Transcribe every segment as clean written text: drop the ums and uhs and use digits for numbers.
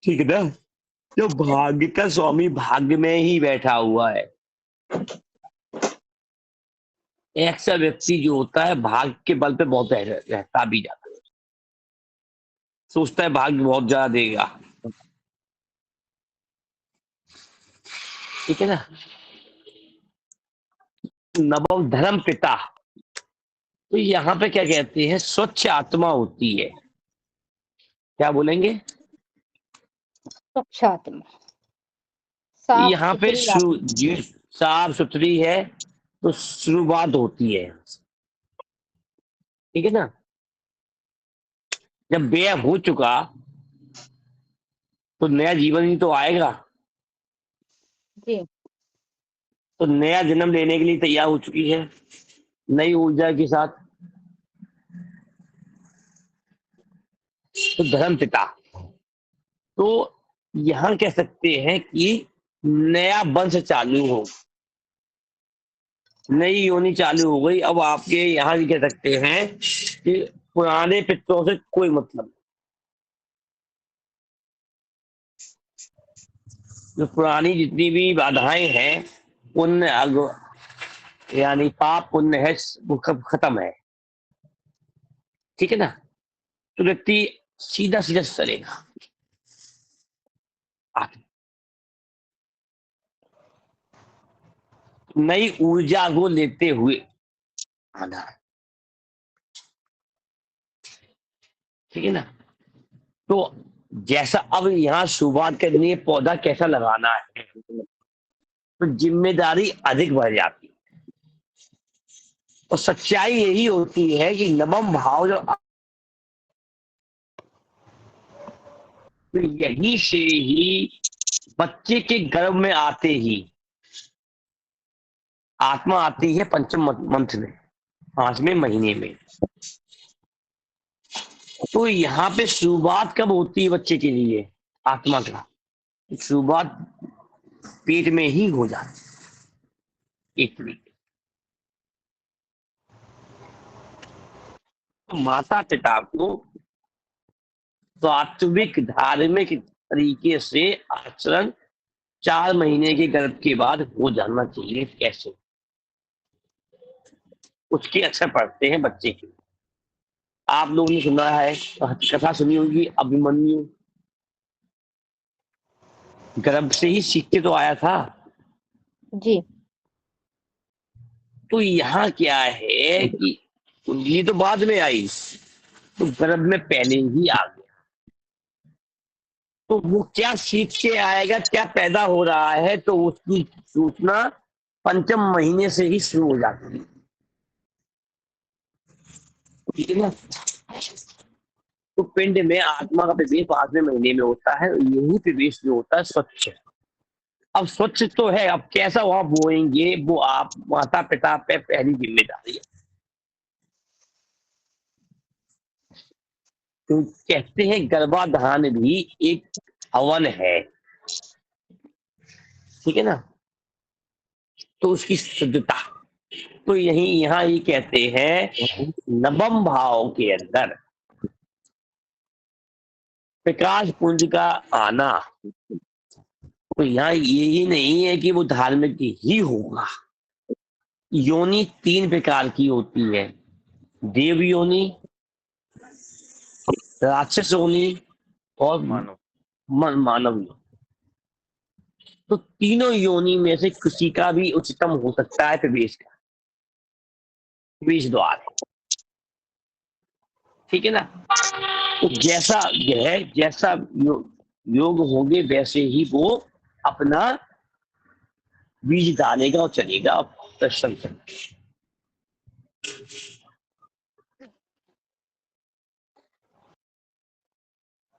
ठीक है ना। जो भाग्य का स्वामी भाग्य में ही बैठा हुआ है। ऐसा व्यक्ति जो होता है भाग्य के बल पे बहुत रहता भी जाता है, सोचता है भाग्य बहुत ज्यादा देगा। ठीक है ना। नवम धर्म पिता, तो यहाँ पे क्या कहते हैं, स्वच्छ आत्मा होती है। क्या बोलेंगे? स्वच्छ आत्मा, साफ यहाँ पे सुथरी आत्मा। जी साफ सुथरी है, तो शुरुआत होती है। ठीक है ना। जब व्यय हो चुका तो नया जीवन ही तो आएगा। जी। तो नया जन्म लेने के लिए तैयार हो चुकी है नई ऊर्जा के साथ। तो धर्म पिता, तो यहाँ कह सकते हैं कि नया वंश चालू हो, नई योनि चालू हो गई। अब आपके यहाँ भी कह सकते हैं कि पुराने पितरों से कोई मतलब, जो पुरानी जितनी भी बाधाएं हैं पुण्य यानी पाप पुण्य है वो खत्म है। ठीक है ना। तो व्यक्ति सीधा सीधा चलेगा। नई ऊर्जा को लेते हुए आना है। ठीक है ना। तो जैसा अब यहाँ शुरुआत करनी है, पौधा कैसा लगाना है, तो जिम्मेदारी अधिक बढ़ जाती है। और सच्चाई यही होती है कि नवम भाव जो, तो यही से ही बच्चे के गर्भ में आते ही आत्मा आती है पंचम मंथ में, 5वें महीने में। तो यहाँ पे शुरुआत कब होती है बच्चे के लिए आत्मा का? शुरुआत पेट में ही हो जाती है, 1 मिनट। तो माता पिता को सात्विक धार्मिक तरीके से आचरण 4 महीने के गर्भ के बाद हो जाना चाहिए। कैसे? उसके असर पड़ते हैं बच्चे के। आप लोगों ने सुना है, कथा सुनी होगी, अभिमन्यु गर्भ से ही सीख के तो आया था। जी। तो यहाँ क्या है कि ये तो बाद में आई, तो गर्भ में पहले ही आ गया। तो वो क्या सीख के आएगा, क्या पैदा हो रहा है, तो उसकी सूचना पंचम महीने से ही शुरू हो जाती है। ठीक है ना। तो पिंड में आत्मा का प्रवेश 5वें महीने में होता है। यही प्रवेश जो होता है स्वच्छ। अब स्वच्छ तो है, अब कैसा वहां बोएंगे वो आप माता पिता पे पहली जिम्मेदारी है। तो कहते हैं गर्भाधान भी एक हवन है। ठीक है ना। तो उसकी शुद्धता, तो यही यहाँ ये कहते हैं नवम भाव के अंदर प्रकाश पुंज का आना। तो यहाँ ये नहीं है कि वो धार्मिक ही होगा। योनि 3 प्रकार की होती है, देव योनि, राक्षस योनि और मानव योनि। तो तीनों योनि में से किसी का भी उच्चतम हो सकता है प्रवेश का, प्रवेश द्वार है। ठीक है ना। तो जैसा ग्रह जैसा योग होंगे वैसे ही वो अपना बीज डालेगा और चलेगा दर्शन से।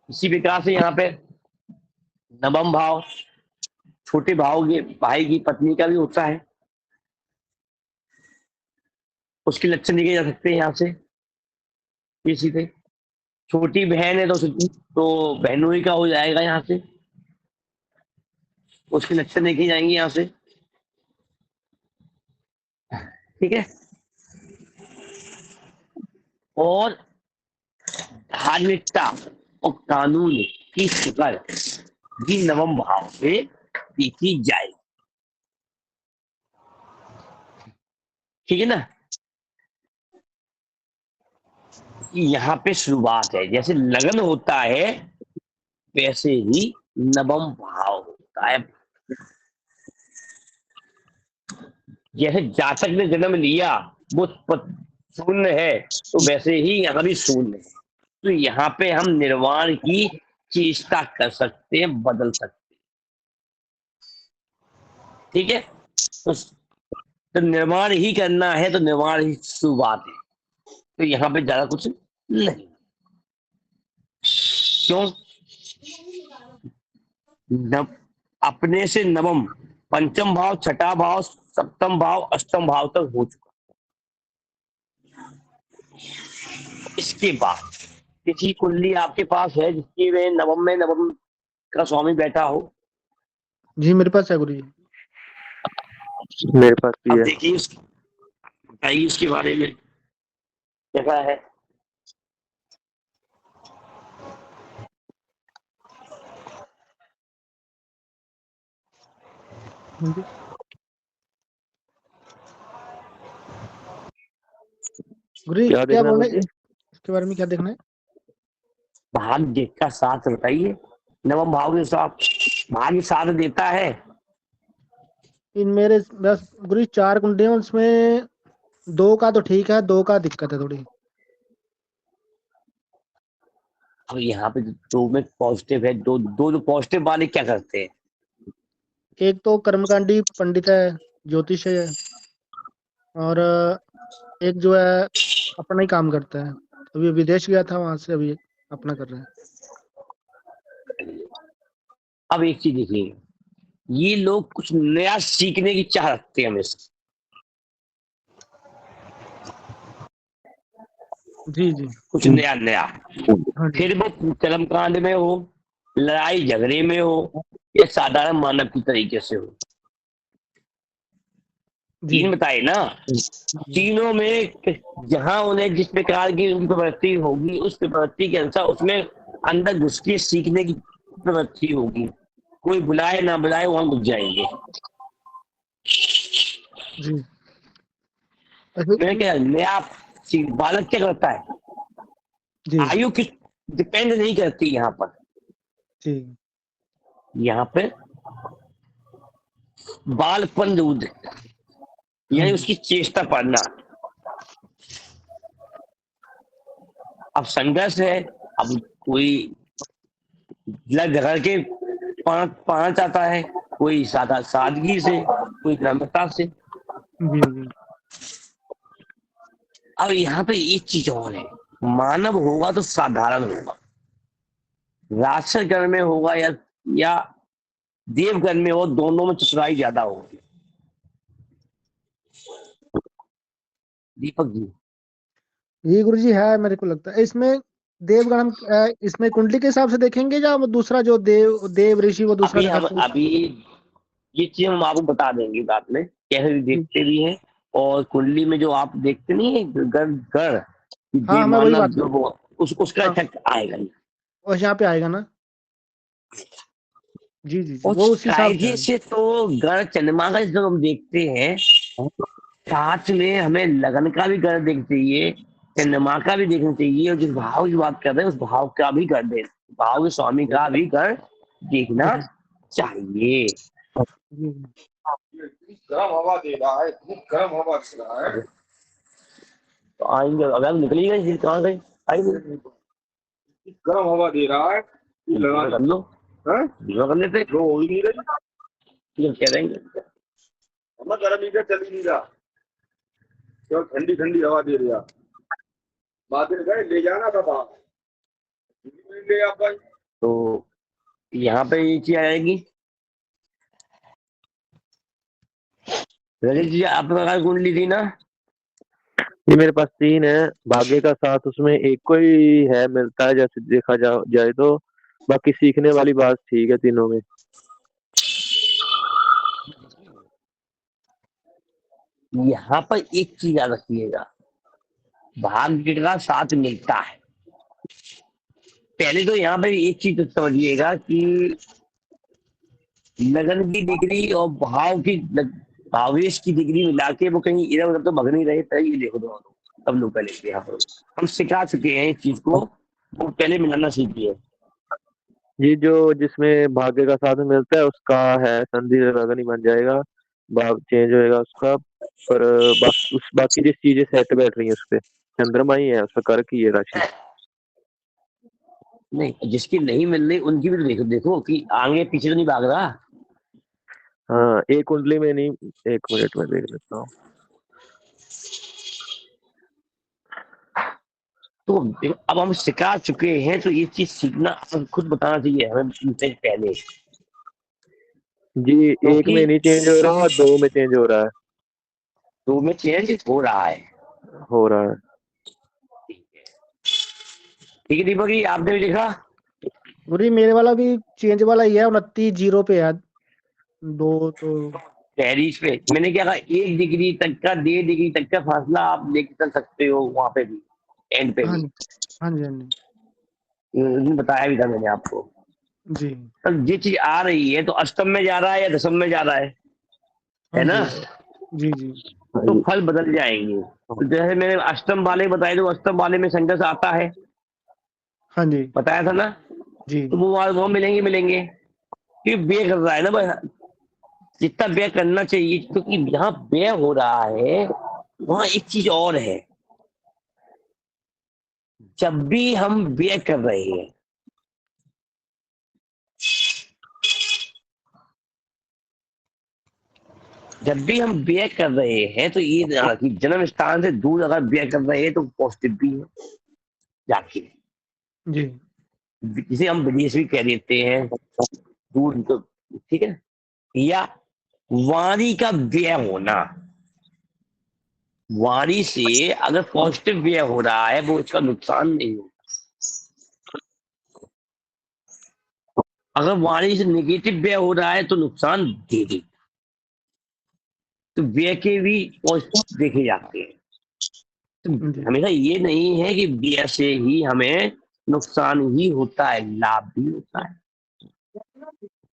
इसी प्रकार से यहाँ पे नवम भाव छोटे भाव के भाई की पत्नी का भी होता है। उसके लक्षण देखे जा सकते हैं यहाँ से। किसी पे छोटी बहन है तो बहनोई का हो जाएगा यहाँ से। उसके लक्षण देखे जाएंगे यहाँ से। ठीक है। और धार्मिकता और कानून की शिकर भी नवम भाव से देखी जाए। ठीक है ना, यहाँ पे शुरुआत है, जैसे लगन होता है वैसे ही नवम भाव होता है। जैसे जातक ने जन्म लिया वो शून्य है, तो वैसे ही यहाँ भी शून्य है। तो यहाँ पे हम निर्वाण की चेष्टा कर सकते हैं, बदल सकते हैं। ठीक है, तो निर्माण ही करना है, तो निर्माण ही शुरुआत है। तो यहाँ पे ज्यादा कुछ नहीं। क्यों? अपने से नवम, पंचम भाव, छठा भाव, सप्तम भाव, अष्टम भाव तक हो चुका। इसके बाद किसी कुंडली आपके पास है जिसकी में नवम का स्वामी बैठा हो? जी मेरे पास है गुरु जी। मेरे पास भी अब है। देखिए बताइए उसके बारे में कैसा है। गुरु जी क्या क्या देखना बोल है रहे हैं, इसके बारे में क्या देखना है? भाग्य का साथ बताइए, नवम भाव के साथ भाग्य साथ देता है। इन मेरे बस गुरु जी 4 कुंडलियां, उसमें 2 का तो ठीक है, 2 का दिक्कत है थोड़ी। अब यहाँ पे दो में पॉजिटिव है, दो पॉजिटिव वाले क्या करते हैं? एक तो कर्मकांडी पंडित है, ज्योतिष है, और एक जो है अपना ही काम करता है। अभी विदेश गया था, वहां से अभी अपना कर रहा है। अब एक चीज देखिए, ये लोग कुछ नया सीखने की चाह रखते हैं हमेशा। जी जी कुछ नया नया, हाँ जी फिर वो कर्मकांड में हो, लड़ाई झगड़े में हो, या साधारण मानव की तरीके से हो। जी तीन बताए ना, तीनों में जहां उन्हें जिस प्रकार की उनकी प्रवृत्ति होगी, उस प्रवृत्ति के अनुसार उसमें अंदर घुस के सीखने की प्रवृत्ति होगी। कोई बुलाए ना बुलाए वहां घुस जाएंगे। जी। ऐसे मैं क्या नया बालक क्या करता है, जी आयु की डिपेंड नहीं करती यहाँ पर। जी यहाँ पे बालपन जरूर दिखता है, यानी उसकी चेष्टा पढ़ना। अब संघर्ष है, अब कोई झगड़ के पाना चाहता है, कोई सादा सादगी से, कोई नम्रता से। जी जी अब यहाँ पे एक चीज और है, मानव होगा तो साधारण होगा, राक्षस गण में होगा या देवगण में हो, दोनों में चतुराई ज्यादा होगी। दीपक जी, ये गुरु जी है, मेरे को लगता है इसमें देवगण हम इसमें कुंडली के हिसाब से देखेंगे, या वो दूसरा जो देव ऋषि वो दूसरा दिखाते हैं? अभी ये चीज हम आपको बता देंगे बाद में, कैसे देखते भी हैं। और कुंडली में जो आप देखते नहीं है गढ़ गढ़ हाँ मैं वही मानव बात जो कर रहा हूँ। उसका हाँ इफेक्ट आएगा ही। और यहाँ पे आएगा ना? जी जी जी, और वो उस हिसाब से कायदे आएगा। से तो गढ़ चंद्रमा का जब हम देखते हैं, साथ में हमें लगन का भी गढ़ देखना चाहिए, चंद्रमा का भी देखना चाहिए, और जिस भाव की बात कर रहे हैं उस भाव का भी गढ़ दे, भाव के स्वामी का भी गढ़ देखना जी चाहिए। जी गर्म हवा दे रहा है, इतनी गर्म हवा दे रहा है। तो आएंगे, अगर निकली गई कहाँ गई, आएंगे गर्म हवा दे रहा है, ये लगा कर लो, हैं? कर लेते, जो हो ही नहीं रही। कह देंगे। हमें गर्म इधर चल ही नहीं रहा, केवल ठंडी ठंडी हवा दे रहा। बादल गए ले जाना था बाहर, ले आप भाई। तो यहाँ पे ये चीज आएगी। रजत जी आपके पास कुंडली थी ना? ये मेरे पास 3 है। भाग्य का साथ उसमें एक को ही है, मिलता है जैसे देखा जाए तो। बाकी सीखने वाली बात ठीक है तीनों में। यहाँ पर एक चीज याद रखिएगा, भाग्य का साथ मिलता है, पहले तो यहाँ पे एक चीज तो समझिएगा कि लगन की डिग्री और भावेश की डिग्री मिला के वो कहीं इधर उधर तो भग नहीं रहे थे। ये देखो दोनों सब लोग पहले से यहाँ पर हम सिखा चुके हैं इस चीज को, वो पहले मिलाना सीखिए। ये जो जिसमें भाग्य का साथ मिलता है उसका है संधि लगन ही बन जाएगा, भाव चेंज होएगा उसका। पर बाकी जिस चीजें सेट बैठ रही है उस पे चंद्रमा ही है, उसका कर्क ही है राशि। नहीं, जिसकी नहीं मिल रही उनकी भी तो देखो देखो कि आगे पीछे तो नहीं भाग रहा। हाँ, एक कुंडली में नहीं, एक मिनट में देख लेता हूँ। तो देखो, अब हम सिखा चुके हैं तो ये चीज सीखना अब खुद बताना चाहिए हमें इनसे पहले, जी, एक क्योंकि में नहीं चेंज हो रहा, दो में चेंज हो रहा है। दो में चेंज हो रहा है। हो रहा है। ठीक है दीपक जी, आपने भी लिखा। गुरुजी मेरे वाला भी चेंज वाला ही है, 29 पे है। दो तो तहरीश पे मैंने क्या कहा, 1 डिग्री तक का 1.5 डिग्री तक का फासला आप लेके चल सकते हो वहां पे भी, एंड पे हाँ भी। जी, हाँ जी, हाँ जी, बताया भी था मैंने आपको। जी, तो ये चीज आ रही है तो अष्टम में जा रहा है या दशम में जा रहा हाँ है ना? जी, जी, जी, हाँ तो जी। फल बदल जाएंगे। तो जैसे मैंने अष्टम वाले बताए तो अष्टम वाले में संघर्ष आता है, हाँ जी, बताया था ना? जी, तो वो मिलेंगे मिलेंगे, कि व्यय कर रहा है ना भाई, जितना व्यय करना चाहिए, क्योंकि यहाँ व्यय हो रहा है वहां एक चीज और है। जब भी हम व्यय कर रहे हैं, जब भी हम व्यय कर रहे हैं तो ये ध्यान रखिए, जन्म स्थान से दूर अगर व्यय कर रहे हैं तो पॉजिटिव भी है जाके, जी, जिसे हम विदेश भी कह देते हैं दूर तो, ठीक है। या वाणी का व्यय होना, वाणी से अगर पॉजिटिव व्यय हो रहा है वो उसका नुकसान नहीं हो, अगर वाणी से नेगेटिव व्यय हो रहा है तो नुकसान दे दे। तो व्यय के भी पॉजिटिव देखे जाते हैं। तो जी, हमेशा ये नहीं है कि व्यय से ही हमें नुकसान ही होता है, लाभ भी होता है।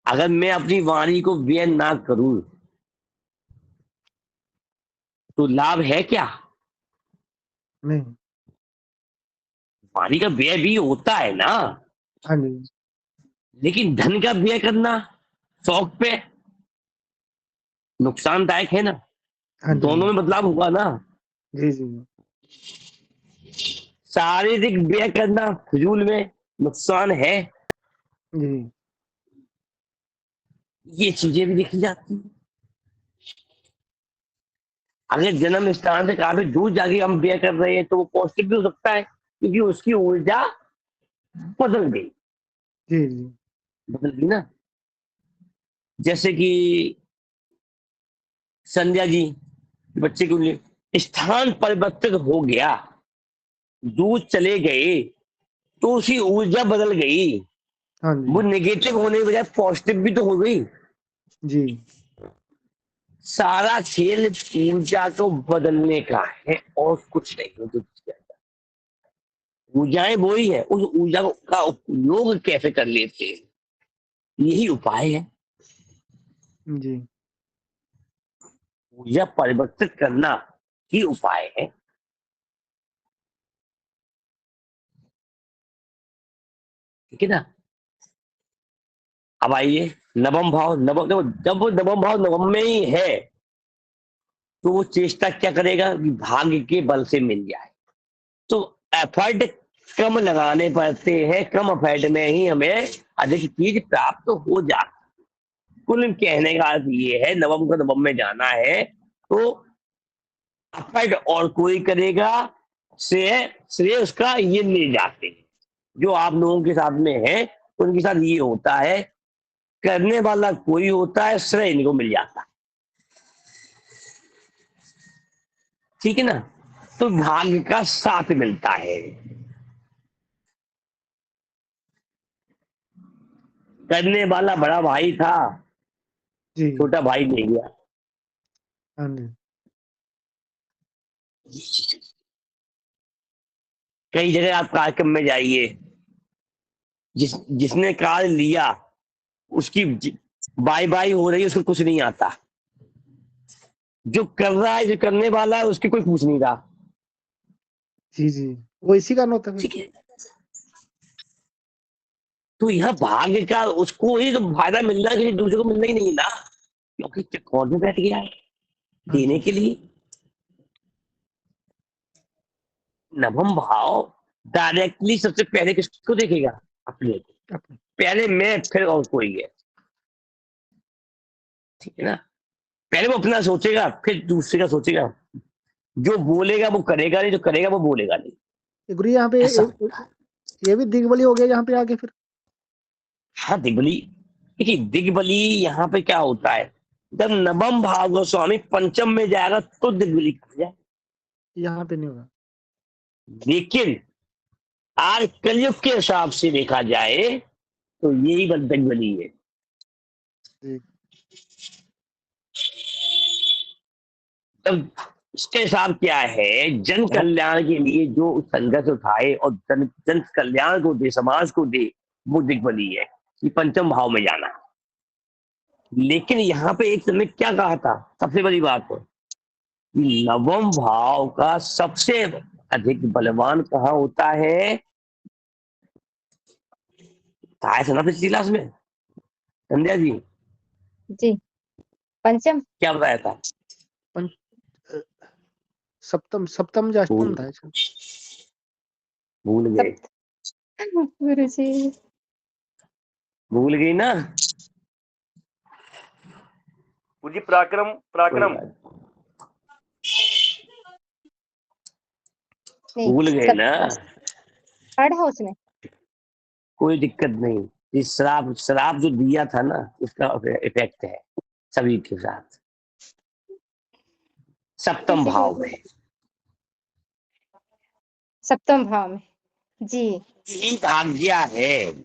अगर मैं अपनी वाणी को व्यय ना करूं तो लाभ है क्या? नहीं, वाणी का व्यय भी होता है ना, हाँ जी, लेकिन धन का व्यय करना शौक पे नुकसानदायक है ना, हाँ जी, दोनों में बदलाव हुआ ना। जी, जी, शारीरिक व्यय करना फिजूल में नुकसान है, जी, ये चीजें भी देखी जाती हैं। अगर जन्म स्थान से काफी दूर जाके हम व्यय कर रहे हैं तो वो पॉजिटिव भी हो सकता है, क्योंकि उसकी ऊर्जा बदल गई, जी, जी, बदल गई ना। जैसे कि संध्या जी बच्चे के लिए स्थान परिवर्तित हो गया, दूर चले गए तो उसकी ऊर्जा बदल गई, हाँ वो जी, नेगेटिव होने के बजाय पॉजिटिव भी तो हो गई। जी, सारा खेल ऊर्जा को बदलने का है और कुछ नहीं है। ऊर्जाएं वो ही है, उस ऊर्जा का उपयोग कैसे कर लेते हैं, यही उपाय है। जी, ऊर्जा परिवर्तित करना ही उपाय है, ठीक है ना? अब आइए नवम भाव, नवम देखो, जब वो नवम भाव नवम में ही है तो वो चेष्टा क्या करेगा कि भाग्य के बल से मिल जाए। तो एफर्ट कम लगाने पड़ते हैं, कम एफर्ट में ही हमें अधिक चीज प्राप्त हो जाती। कुल कहने का अर्थ ये है, नवम को नवम में जाना है तो एफर्ट और कोई करेगा, श्रेय श्रेय उसका ये ले जाते हैं। जो आप लोगों के साथ में है उनके साथ ये होता है, करने वाला कोई होता है, श्रेय इनको मिल जाता है, ठीक है ना? तो भाग्य का साथ मिलता है, करने वाला बड़ा भाई था, जी, छोटा भाई ले गया। हाँ जी, कई जगह आप कार्यक्रम में जाइए, जिसने कार्य लिया उसकी बाय बाय हो रही है, उसको कुछ नहीं आता। जो कर रहा है, जो करने वाला है, उसकी कोई पूछ नहीं रहा। जी जी, वो इसी कारण होता है फिर। ठीक है, तो यह भाग्य का उसको ही तो फायदा मिल रहा है, किसी दूसरे को मिलना ही नहीं ना, क्योंकि चक्कर में बैठ गया है हाँ देने जी। के लिए। नवम भाव डायरेक्टली सबसे पहले किसको देखेगा? अपने को। अपने- पहले मैं, फिर और कोई है। ठीक है ना? पहले वो अपना सोचेगा, फिर दूसरे का सोचेगा। जो बोलेगा वो करेगा नहीं, जो करेगा वो बोलेगा नहीं। ये गुरु यहाँ पे ऐसा होता है। ये भी दिग्बली हो गया यहाँ पे आगे फिर। हाँ, दिग्बली। देखिए, दिग्बली यहाँ पे क्या होता है, जब नवम भाव का स्वामी पंचम में जाएगा तो दिग्बली कर जाए। यहाँ पे नहीं होगा। लेकिन आज कलयुग के हिसाब से देखा जाए तो यही बस दिग्बली है। जी तब इसके हिसाब क्या है, जन कल्याण के लिए जो संघर्ष उठाए और जन जन कल्याण को दे, समाज को दे, वो दिग्बली है कि पंचम भाव में जाना। लेकिन यहाँ पे एक समय क्या कहा था, सबसे बड़ी बात है कि नवम भाव का सबसे अधिक बलवान कहाँ होता है? कहा है ना पिछली क्लास में संध्या जी, जी। पंचम। क्या बताया था? पंच सप्तम सप्तम या अष्टम भूल था ऐसा। भूल गए, गुरु जी। भूल गई ना? जी पराक्रम कोई पराक्रम बात, नहीं, भूल गए ना? थर्ड हाउस में। कोई दिक्कत नहीं। इस शराब शराब जो दिया था ना, उसका इफेक्ट है सभी के साथ। सप्तम किसी को भाव में सप्तम भाव में। जी यही भाग्य है।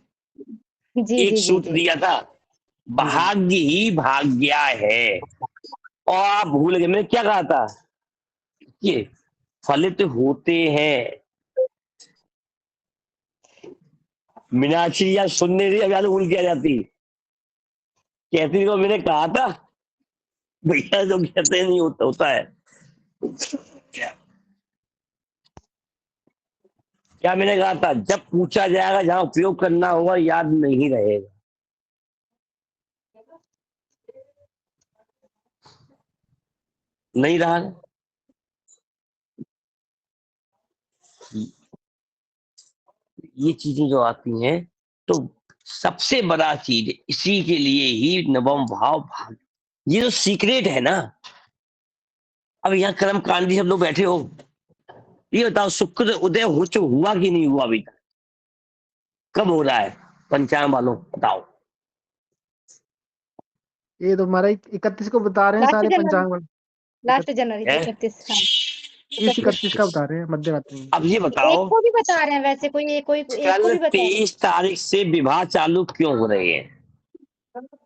जी एक जी जी सूत्र जी। दिया था, भाग्य ही भाग्य है। और आप भूल गए, मैंने क्या कहा था? ये फलित होते हैं। मीनाक्षी या सुनने रही, अब याद भूल के आ जाती, कहती को मैंने कहा था भैया, जो कहते नहीं होता होता है। क्या मैंने कहा था? जब पूछा जाएगा, जहां उपयोग करना होगा याद नहीं रहेगा। नहीं रहा। ये चीजें जो आती हैं, तो सबसे बड़ा चीज इसी के लिए ही नवम भाव भाग, ये जो सीक्रेट है ना। अब यहाँ कर्म कांडी सब लोग बैठे हो, ये बताओ शुक्र उदय हुआ कि नहीं हुआ अभी तक? कब हो रहा है पंचांग वालों, बताओ। ये तो हमारा 31 को बता रहे हैं लास्ट सारे जनवरी, पंचांग वाले। लास्ट जनवरी है 31। हाँ, 31 का बता रहे हैं मध्यरात्रि में। अब ये एक बताओ, को भी बता रहे हैं वैसे, कोई एक को कल भी बता रहे 23 तारीख से विवाह चालू क्यों हो रहे हैं? हैं।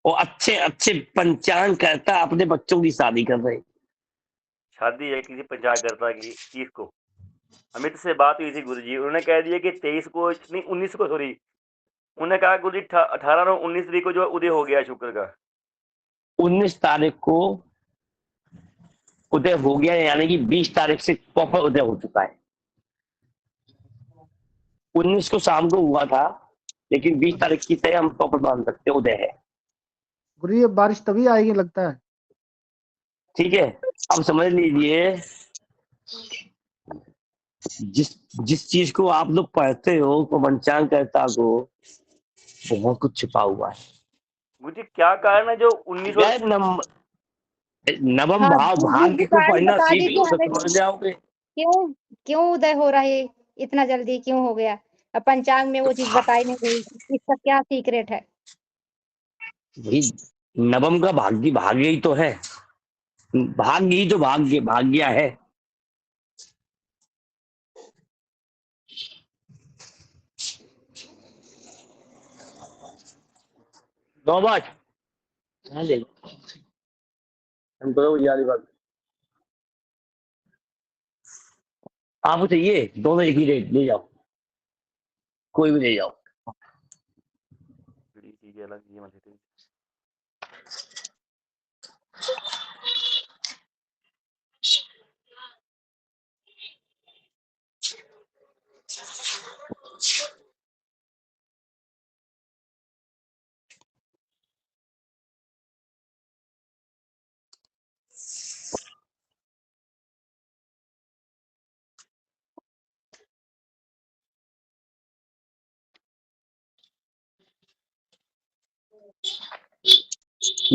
और अच्छे अच्छे पंचांग करता अपने बच्चों की शादी कर रहे हैं। शादी है किसी पंचायतकर्ता की 30 को। अमित से बात हुई थी गुरुजी, उन्होंने कह दिया कि 23 को नहीं 19 को, सॉरी, उन्होंने कहा गुरुजी 18 और 19 तारीख को जो उदय हो गया शुक्र का। 19 तारीख को उदय हो गया, यानी कि 20 तारीख से प्रॉपर उदय हो चुका है। 19 को शाम को हुआ था, लेकिन 20 तारीख की तय हम प्रॉपर मान सकते हैं, उदय है। गुरु ये बारिश तभी आएगी लगता है। ठीक है, अब समझ लीजिए, जिस जिस चीज को आप लोग पढ़ते हो को पंचांग करता को, बहुत कुछ छिपा हुआ है। गुरुजी क्या कारण है जो 19 और गैर नवम हाँ भाव जी जी, भाग्य को कारण पढ़ना बता सीख दीजिए लो, सब हमें, समझ जाओगे। क्यों क्यों उदय हो रहा है इतना जल्दी, क्यों हो गया? अब पंचांग में वो चीज बताई नहीं गई, इसका क्या सीक्रेट है? भाई, नवम का भाग्य ही तो है। भाग्य ही तो भाग्य है। नौबत ले लो, हम करो ये वाली बात। आपको चाहिए दोनों एक ही रेट, ले जाओ, कोई भी ले जाओ। चीजें अलग, ये मत देते।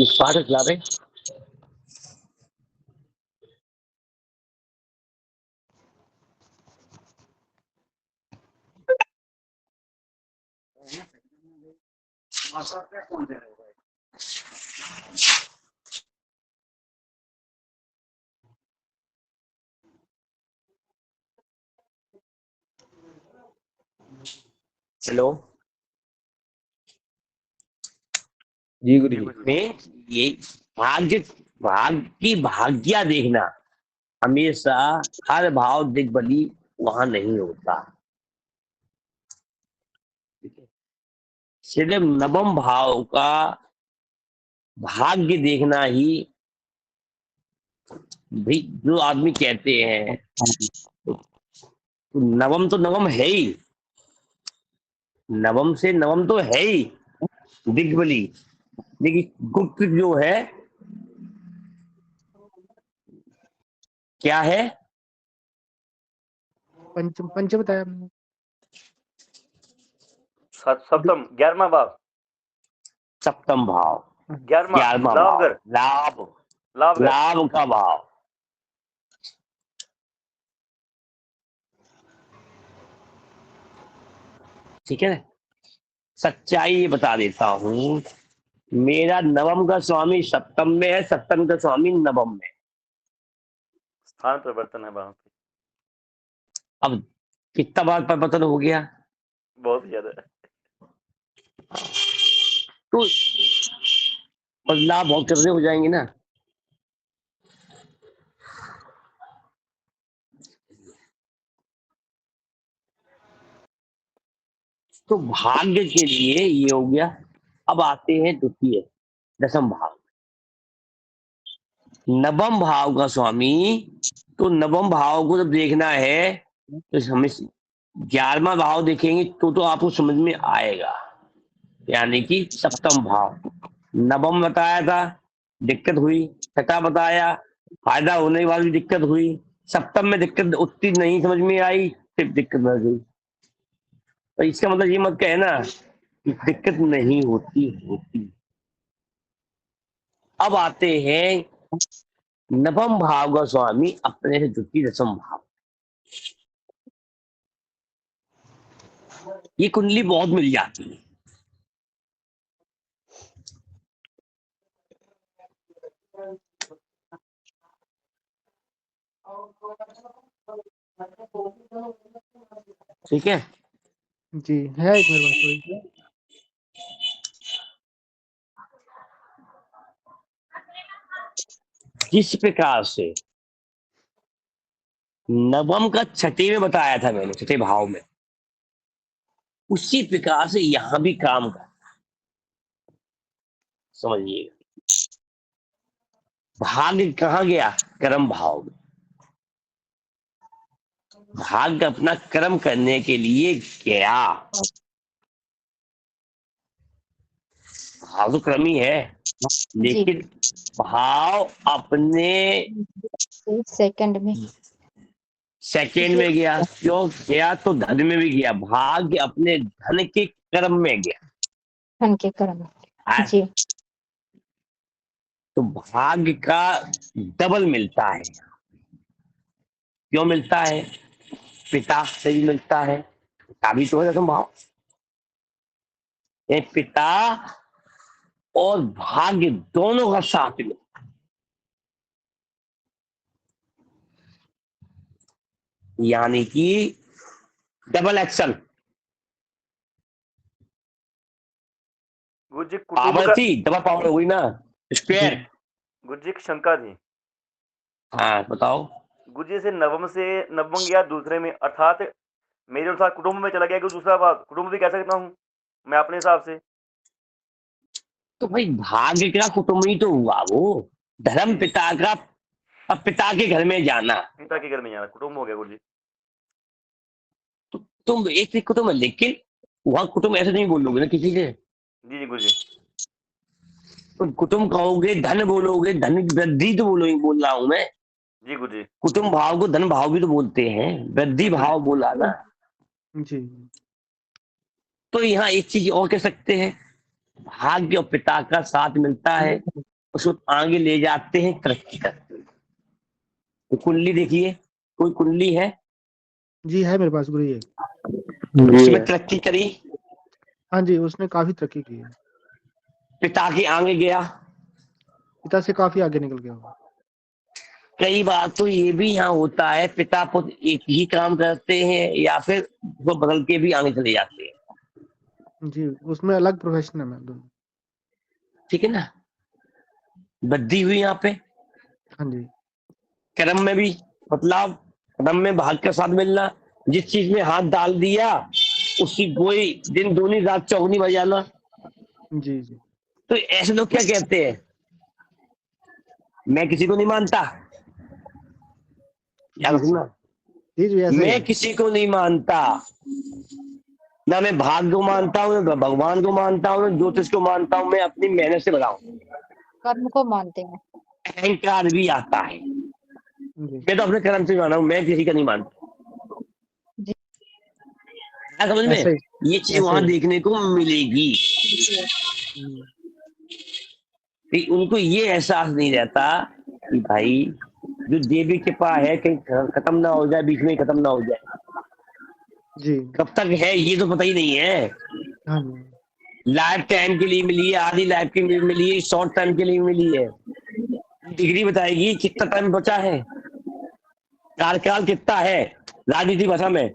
इस पार्ट चला रहे। हेलो, जी गुरु जी। में ये भाग्य, भाग्य की भाग्या देखना, हमेशा हर भाव दिग्बली वहां नहीं होता। ठीक है? सिर्फ नवम भाव का भाग्य देखना ही भी जो आदमी कहते हैं, तो नवम तो नवम है ही, नवम से नवम तो है ही दिग्बली, लेकिन गुप्त जो है क्या है? पंच पंच बताया हमने। सप्तम 11वां भाव, सप्तम भाव, 11वां 11वां लाभ भाव, घर, लाभ, लाभ घर। लाभ का भाव। ठीक है, सच्चाई ये बता देता हूं, मेरा नवम का स्वामी सप्तम में है, सप्तम का स्वामी नवम में। स्थान परिवर्तन है वहां पे, अब कितना बार परिवर्तन हो गया? बहुत ज्यादा। तो बदलाव बहुत करने हो जाएंगे ना। तो भाग्य के लिए ये हो गया। अब आते हैं द्वितीय दसम भाव, नवम भाव का स्वामी। तो नवम भाव को जब देखना है तो हमें 11वां भाव देखेंगे तो आपको समझ में आएगा, यानी कि सप्तम भाव। नवम बताया था, दिक्कत हुई। छठा बताया, फायदा होने के बाद भी दिक्कत हुई। सप्तम में दिक्कत उतनी नहीं समझ में आई, फिर दिक्कत बढ़ गई। तो इसका मतलब ये मत कहना कि दिक्कत नहीं होती, होती। अब आते हैं नवम भाव का स्वामी अपने से द्वितीय दसम भाव। ये कुंडली बहुत मिल जाती है। ठीक है, जी है, एक मेरे पास वही। जिस प्रकार से नवम का छठे में बताया था मैंने, छठे भाव में, उसी प्रकार से यहां भी काम कर, समझिएगा। भाग्य कहाँ गया? कर्म भाव में। भाग्य अपना कर्म करने के लिए गया। भाव तो कर्म ही है, जी लेकिन भाव अपने सेकंड में सेकेंड में गया। क्यों गया? तो धन में भी गया। भाग्य अपने धन के कर्म में गया। धन के कर्म। हाँ, जी तो भाग्य का डबल मिलता है। क्यों मिलता है? पिता से भी मिलता है, पिता भी तो है दसम भाव। ये पिता और भाग्य दोनों का साथ में, यानी कि डबल एक्शन। गुरु जी कुटुंब पावर का, थी, डबल पावर हो गई ना, स्क्वायर। गुरु जी की शंका थी, हाँ बताओ। गुरुजी से नवम गया दूसरे में, अर्थात मेरे अनुसार कुटुंब में चला गया, कि दूसरा बात कुटुंब भी कह सकता हूँ मैं अपने हिसाब से। तो भाई भाग्य का कुटुंब ही तो हुआ वो, धर्म जी। पिता का, अब पिता के घर में जाना, पिता के घर में जाना कुटुंब हो गया गुरुजी। तो तुम एक कुटुंब है, लेकिन वहां कुटुंब ऐसे नहीं बोलोगे ना किसी से। जी जी गुरुजी। तुम कुटुंब कहोगे, धन बोलोगे, धन की वृद्धि तो बोल रहा हूं मैं। जी गुरुजी। कुटुंब भाव को धन भाव भी तो बोलते हैं, वृद्धि जी गुरुजी। भाव बोला ना। जी तो यहाँ एक चीज और कह सकते हैं, भाग्य और पिता का साथ मिलता है, उसको आगे ले जाते हैं, तरक्की करते हैं। तो कुंडली देखिए, कोई कुंडली है जी है मेरे पास गुरु जी। जी उसमें है। तरक्की करी, हाँ जी, उसने काफी तरक्की की है, पिता के आगे गया। पिता से काफी आगे निकल गया वो। कई बार तो ये भी यहाँ होता है, पिता पुत्र एक ही काम करते हैं या फिर वो बदल के भी आगे चले जाते हैं। जी, उसमें अलग प्रोफेशन है मैं दोनों। ठीक है ना, वृद्धि हुई यहाँ पे। हाँ जी। कर्म में भी बदलाव, कर्म में भाग्य का साथ मिलना, जिस चीज में हाथ डाल दिया उसी वही दिन दूनी रात चौगनी बजाना। जी जी तो ऐसे लोग क्या कहते हैं, मैं किसी को नहीं मानता, याद जी रखना, जी जी ऐसा ही मैं है। किसी को नहीं मानता, ना मैं भाग्य को मानता हूँ, ना भगवान को मानता हूँ, ना ज्योतिष को मानता हूँ, मैं अपनी मेहनत से बनाऊं। कर्म को मानते हैं। अहंकार भी आता है, जी मैं तो अपने कर्म से माना हूं, मैं किसी का नहीं मानता। जी। क्या समझ में, ऐसा ही ये चीज ऐसा वहां ही है। देखने को मिलेगी हम्म, कि उनको ये एहसास नहीं रहता कि भाई जो देवी कृपा है कहीं खत्म ना हो जाए, बीच में ही खत्म ना हो जाए, जी कब तक है ये तो पता ही नहीं है। हाँ जी लाइफ टाइम के लिए मिली है, आधी लाइफ के लिए मिली है, शॉर्ट टाइम के लिए मिली है। डिग्री बताएगी कितना टाइम बचा है, कार्यकाल कितना है, राजनीति भाषा में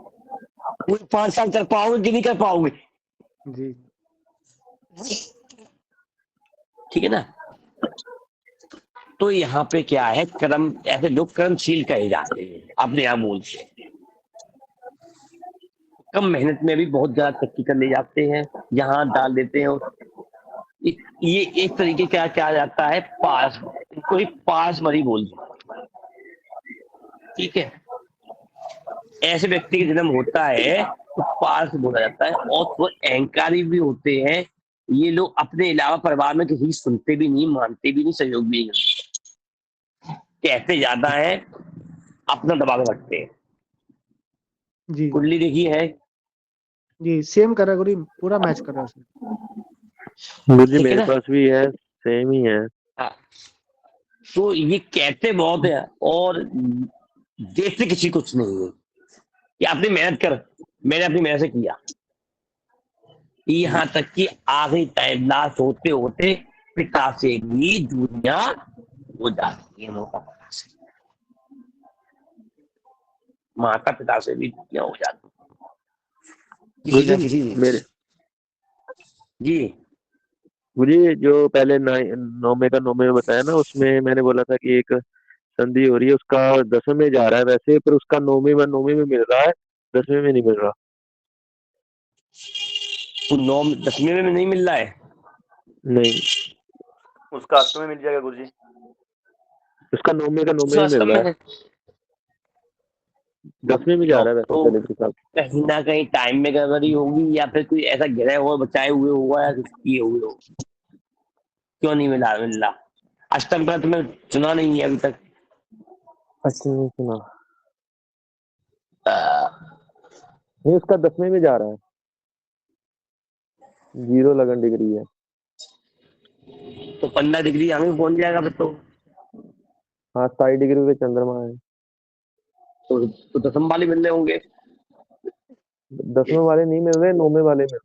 पूरे 5 साल कर पाओगे कि नहीं कर पाओगे। जी ठीक है ना, तो यहाँ पे क्या है, कर्म, ऐसे लोग कर्मशील कहे जाते हैं अपने अमूल से, कम मेहनत में भी बहुत ज्यादा तरक्की कर ले जाते हैं, यहाँ डाल देते हैं। ये एक तरीके क्या क्या जाता है, पास, कोई पास मरी बोलते हैं। ठीक है, ऐसे व्यक्ति का जन्म होता है तो पास बोला जाता है, और वो अहंकारी भी होते हैं। ये लोग अपने अलावा परिवार में किसी की सुनते भी नहीं, मानते भी नहीं, सहयोग भी नहीं, कहते ज्यादा है, अपना दबाव रखते हैं। जी कुंडली देखी है, जी सेम कर रहा है गुरु जी, पूरा मैच कर रहा है उसमें। गुरुजी ठीक है मेरे ना। पास भी है, सेम ही है। हाँ, तो ये कहते बहुत है और देते किसी कुछ नहीं है कि अपनी मेहनत कर, मैंने अपनी मेहनत से किया, यहाँ तक कि आखिरी टाइम लास्ट होते होते पिता से भी दुनिया हो जाती है, माता पिता से भी दुनिया हो जाती है किसी ना गुरुजी किसी दिन। मेरे जी गुरुजी जो पहले नौमे का नौमे में बताया ना, उसमें मैंने बोला था कि एक संधि हो रही है, उसका 10वें में जा रहा है वैसे, पर उसका नौमे में मिल रहा है, 10वें में नहीं मिल रहा। तो 9 10वें में नहीं मिल रहा है, नहीं, उसका अष्टम में मिल जाएगा गुरुजी। उसका नौमे का नौमे उसका में मिल अष्टम रहा में है, है। 10वें में जा रहा है वैसे तो चले के साथ। कहीं ना कहीं टाइम में गड़बड़ी होगी, या फिर कोई ऐसा गिरा हुआ बचाए हुए होगा, या कुछ किए हुए हो, क्यों नहीं मिल रहा। अष्टम का तुम्हें चुना नहीं है अभी तक। अच्छा नहीं सुना, अ, नहीं उसका 10वें में जा रहा है, 0 लगन डिग्री है। तो 15 डिग्री हमें पहुंच जाएगा फिर तो। हाँ 27 डिग्री पे चंद्रमा है। तो 10 वाले मिल रहे होंगे, 10वें वाले नहीं मिल रहे, 9वें वाले मिल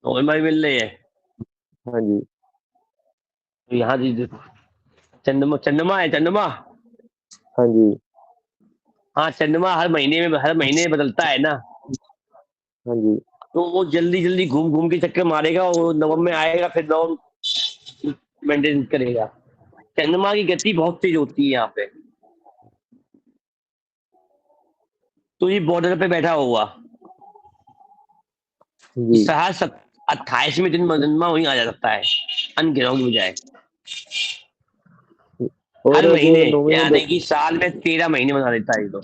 और भाई मिल रहे हैं। रहे। हाँ जी। तो यहाँ जी देखो, चंद्रमा चंद्रमा है, चंद्रमा। हाँ जी। हाँ, चंद्रमा हर महीने बदलता है ना, हाँ जी। तो वो जल्दी जल्दी घूम घूम के चक्कर मारेगा, और नवम में आएगा, फिर नवम मेंटेन करेगा। चंद्रमा की गति बहुत तेज होती है यहाँ पे, तो ये बॉर्डर पे बैठा हुआ जी। सहज 28वें दिन जन्मा वहीं आ जा सकता है अनगिनों की बजाय और हर जो महीने, 9वीं में यानी कि साल में 13 महीने बना देता है ये तो।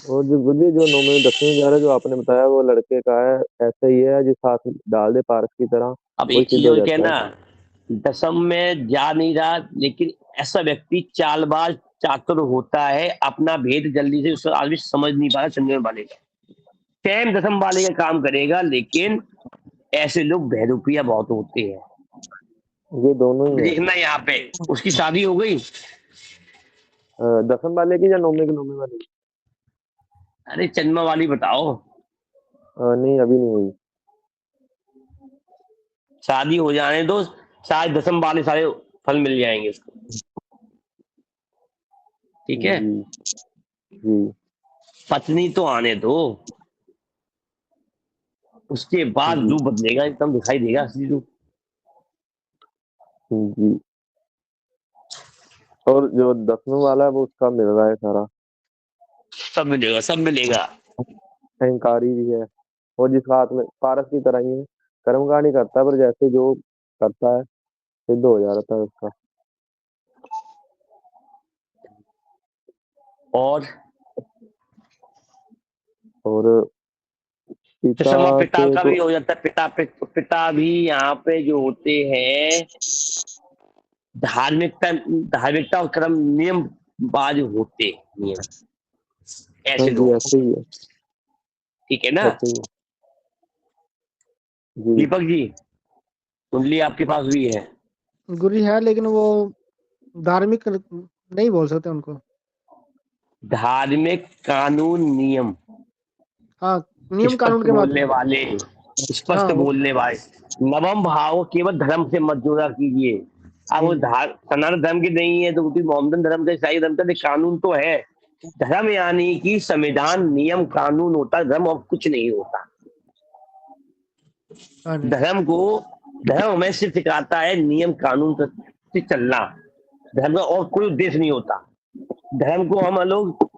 और जो गुरुजी जो 9वीं में 10वीं में जा रहा है जो आपने बताया वो लड़के का है, ऐसा ही है जिस हाथ में डाल दे पारस की तरह अब वही एक चीज सिद्ध हो और जाता है। कहना, दसम में जा नहीं रहा, लेकिन ऐसा व्यक्ति चालबाज चातुर होता है, अपना भेद जल्दी से उस आदमी समझ नहीं पाता चंद्रमा वाले का। सेम दसम वाले का काम करेगा, लेकिन ऐसे लोग बहरूपिया बहुत होते हैं। ये दोनों ही है। देखना यहाँ पे उसकी शादी हो गई। 10वीं वाले की या 9वीं वाले की? अरे चंद्रमा वाली बताओ। नहीं अभी नहीं हुई। शादी हो जाने दो, शायद दसम वाले सारे फल मिल जाएंगे उसको। ठीक है, जी जी पत्नी तो आने दो, उसके बाद जी रूप बदलेगा, एकदम दिखाई देगा असली रूप। जी। और जो 10वीं वाला है वो उसका मिल रहा है सारा, सब मिलेगा, सब मिलेगा। अहंकारी भी है और जिसका हाथ में पारस की तरह ही है, कर्मकांड नहीं करता पर जैसे जो करता है सिद्ध हो जाता है उसका। और दसमा पिता पिता से का तो भी हो जाता है। पिता भी यहाँ पे जो होते हैं धार्मिकता और कर्म नियम बाज होते नियम, हाँ ऐसे जी लोग। ऐसे ही है, ठीक है ना ऐसे ही है। जी दीपक जी, कुंडली आपके पास भी है। गुरु है, लेकिन वो धार्मिक नहीं बोल सकते उनको। धार्मिक कानून नियम हाँ, नियम कानून स्पष्ट के बोलने माध्यम। वाले, हाँ स्पष्ट वो बोलने वाले। नवम भाव केवल धर्म से मत जोड़ा कीजिए। अब जी वो जी सनातन धर्म की नहीं है तो कोई मोहम्मदन धर्म का, ईसाई धर्म का, तो कानून तो है। धर्म यानी कि संविधान, नियम, कानून होता है, धर्म और कुछ नहीं होता। हाँ जी धर्म हमें सिर्फ सिखाता है नियम कानून से चलना। धर्म का और कोई उद्देश्य नहीं होता। धर्म को हम लोग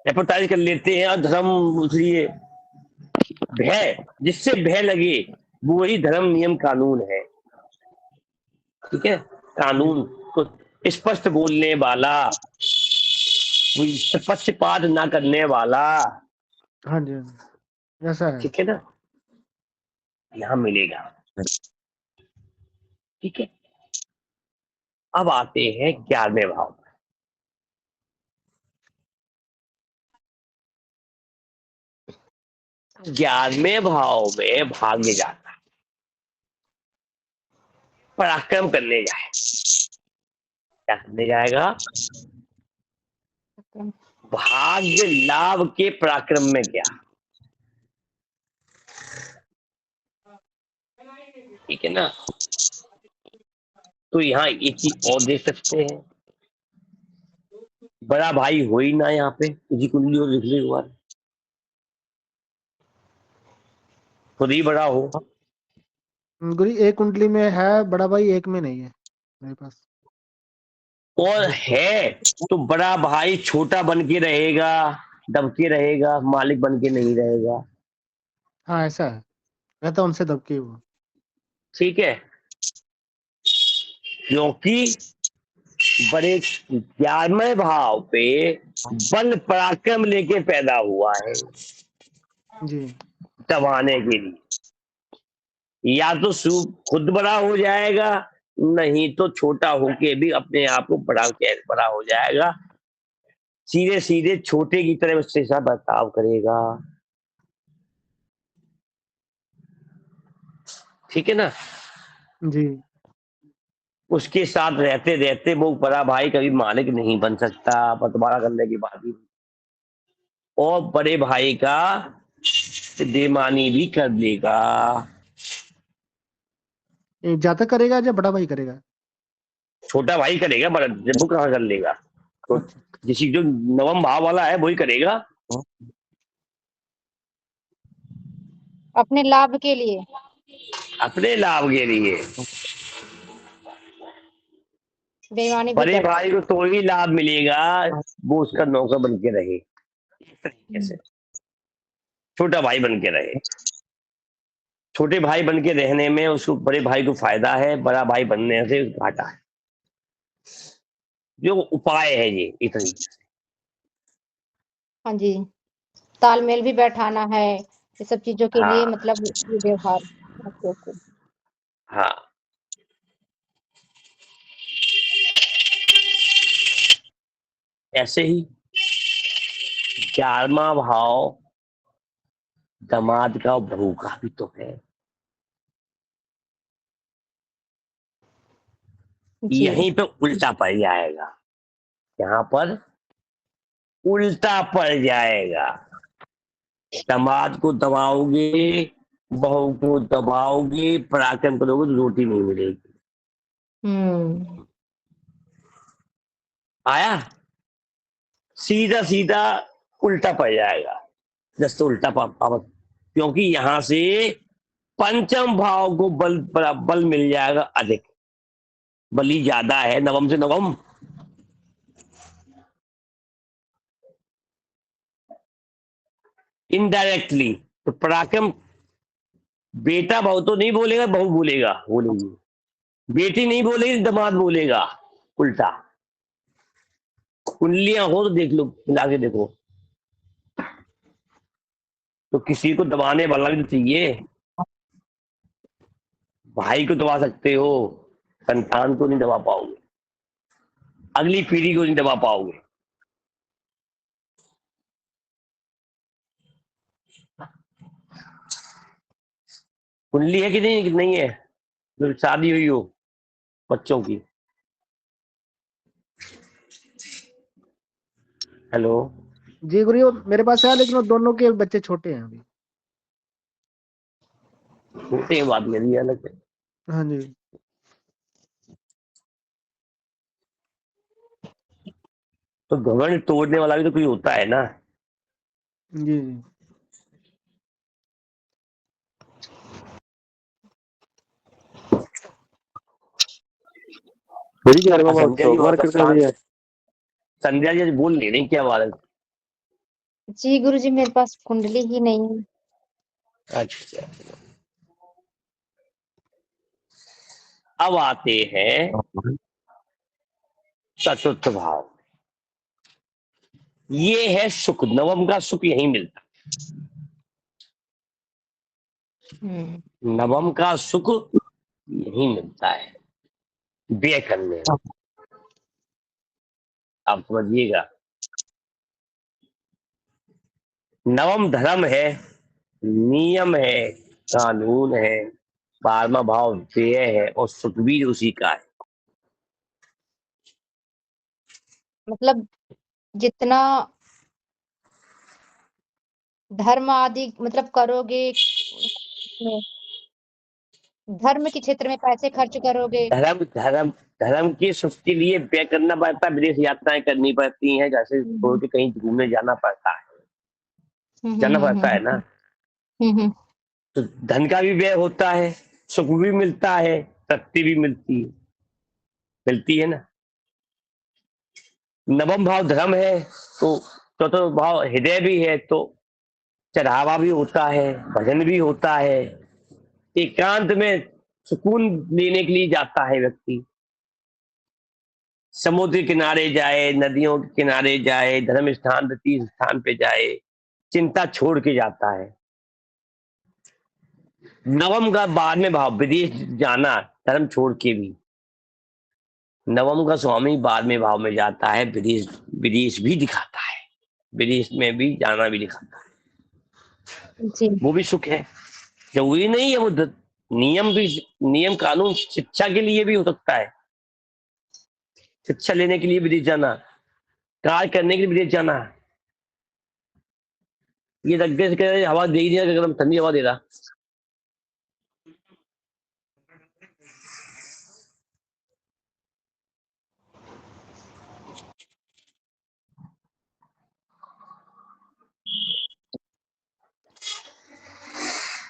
एपटाइज कर लेते हैं, और धर्म उसलिए भय, जिससे भय लगे वो वही धर्म, नियम, कानून है। ठीक है, जी कानून को स्पष्ट बोलने वाला, पक्षपात ना करने वाला। हाँ जी हाँ जी, ऐसा है। ठीक है ना, यहाँ मिलेगा। ठीक है, अब आते हैं 11वें भाव। 11वें भाव में भाग्य जाता है, पराक्रम करने जाए। क्या करने जाएगा? भाग्य लाभ के पराक्रम में क्या। ठीक है ना, तो यहाँ एक चीज और देख सकते हैं, बड़ा भाई हो ही ना यहाँ पे, किसी कुंडली और लिख ले हुआ, खुद ही बड़ा हो। गुरु एक कुंडली में है बड़ा भाई, एक में नहीं है मेरे पास। और है तो बड़ा भाई छोटा बन के रहेगा, दबके रहेगा, मालिक बन के नहीं रहेगा। हाँ ऐसा है, रहता उनसे दबके ही वो। ठीक है, क्योंकि बड़े 11वें भाव पे बल पराक्रम लेके पैदा हुआ है, जी दबाने के लिए। या तो खुद बड़ा हो जाएगा, नहीं तो छोटा होके भी अपने आप को बड़ा हो जाएगा। सीधे सीधे छोटे की तरह उससे साथ बर्ताव करेगा। ठीक है ना, जी उसके साथ रहते रहते वो बड़ा भाई कभी मालिक नहीं बन सकता, बंटवारा करने के बाद भी, और बड़े भाई का बेईमानी भी कर देगा। ये जातक करेगा या बड़ा भाई करेगा? छोटा भाई करेगा, बड़ा जब वो कहाँ कर लेगा। तो अच्छा जिसी जो नवम भाव वाला है वही करेगा, अपने लाभ के लिए। अपने लाभ के लिए। बेईमानी भी बड़े करता भाई को तो ही लाभ मिलेगा, वो उसका नौकर बन के रहे, इस तरीके से छोटा भाई बन के रहे। छोटे भाई बन के रहने में उसको बड़े भाई को फायदा है, बड़ा भाई बनने से घाटा है। जो उपाय है ये इतनी। हाँ जी, तालमेल भी बैठाना है, ये सब चीज़ों के लिए हाँ मतलब ये व्यवहार। Okay, okay. हाँ, ऐसे ही 11वां भाव दामाद का और बहू का भी तो है। जी, यहीं पे उल्टा पड़ जाएगा, यहाँ पर उल्टा पड़ जाएगा। दामाद को दबाओगे, बहू को दबाओगे, पराक्रम करोगे तो रोटी नहीं मिलेगी। हुँ, आया, सीधा सीधा उल्टा पड़ जाएगा, जस्ट उल्टा पावर, क्योंकि यहां से पंचम भाव को बल मिल जाएगा अधिक, बली ज्यादा है, नवम से नवम। इनडायरेक्टली तो पराक्रम बेटा बहु तो नहीं बोलेगा, बहू बोलेगा, बोलेगी। बेटी नहीं बोलेगी, दामाद बोलेगा, उल्टा। कुंडलियां हो तो देख लो, मिला के देखो, तो किसी को दबाने वाला भी तो चाहिए। भाई को दबा सकते हो, संतान को नहीं दबा पाओगे, अगली पीढ़ी को नहीं दबा पाओगे। कुंडली है कि नहीं है, जो शादी हुई हो बच्चों की। हेलो, जी गुरु, मेरे पास है लेकिन वो दोनों के बच्चे छोटे हैं अभी। छोटे बात मेरी अलग है। हाँ जी। तो घमंड तोड़ने वाला भी तो कोई होता है ना। जी, जी। मेरी 11वां भाव संध्या जी स्टॉक बहुत मार्केट का भी शांत है। है। संध्या जी आज बोल नहीं रही, क्या बात है? जी गुरुजी, मेरे पास कुंडली ही नहीं है। अच्छा, अब आते हैं चतुर्थ भाव। ये है सुख, नवम का सुख यहीं मिलता हुँ, है। नवम का सुख यहीं मिलता है, व्यय करने में। आप समझिएगा, नवम धर्म है, नियम है, कानून है, 12वां भाव व्यय है, और सुख भी उसी का है। मतलब जितना धर्म आदि मतलब करोगे, उसमें धर्म के क्षेत्र में पैसे खर्च करोगे। धर्म धर्म धर्म के सुख के लिए व्यय करना पड़ता है, विदेश यात्राएं करनी पड़ती हैं, जैसे हुँ, छोड़ हुँ। के कहीं घूमने जाना पड़ता है, हुँ, हुँ, जाना हुँ, पड़ता हुँ, है ना। हुँ, हुँ। तो धन का भी व्यय होता है, सुख भी मिलता है, शक्ति भी मिलती है ना। नवम भाव धर्म है, तो चतुर्थ भाव हृदय भी है, तो चढ़ावा भी होता है, भजन भी होता है, एकांत में सुकून लेने के लिए जाता है व्यक्ति, समुद्र किनारे जाए, नदियों के किनारे जाए, धर्म स्थान तीर्थ स्थान पे जाए, चिंता छोड़ के जाता है। नवम का बाद में भाव विदेश जाना, धर्म छोड़ के भी। नवम का स्वामी बाद में भाव में जाता है, विदेश विदेश भी दिखाता है, विदेश में भी जाना भी दिखाता है, जी, वो भी सुख है। जरूरी नहीं है वो नियम भी, नियम कानून शिक्षा के लिए भी हो सकता है, शिक्षा लेने के लिए विदेश जाना, कार्य करने के लिए विदेश जाना। ये रगड़े से कह रहे हवा दे ही नहीं रहा, एकदम ठंडी हवा दे रहा।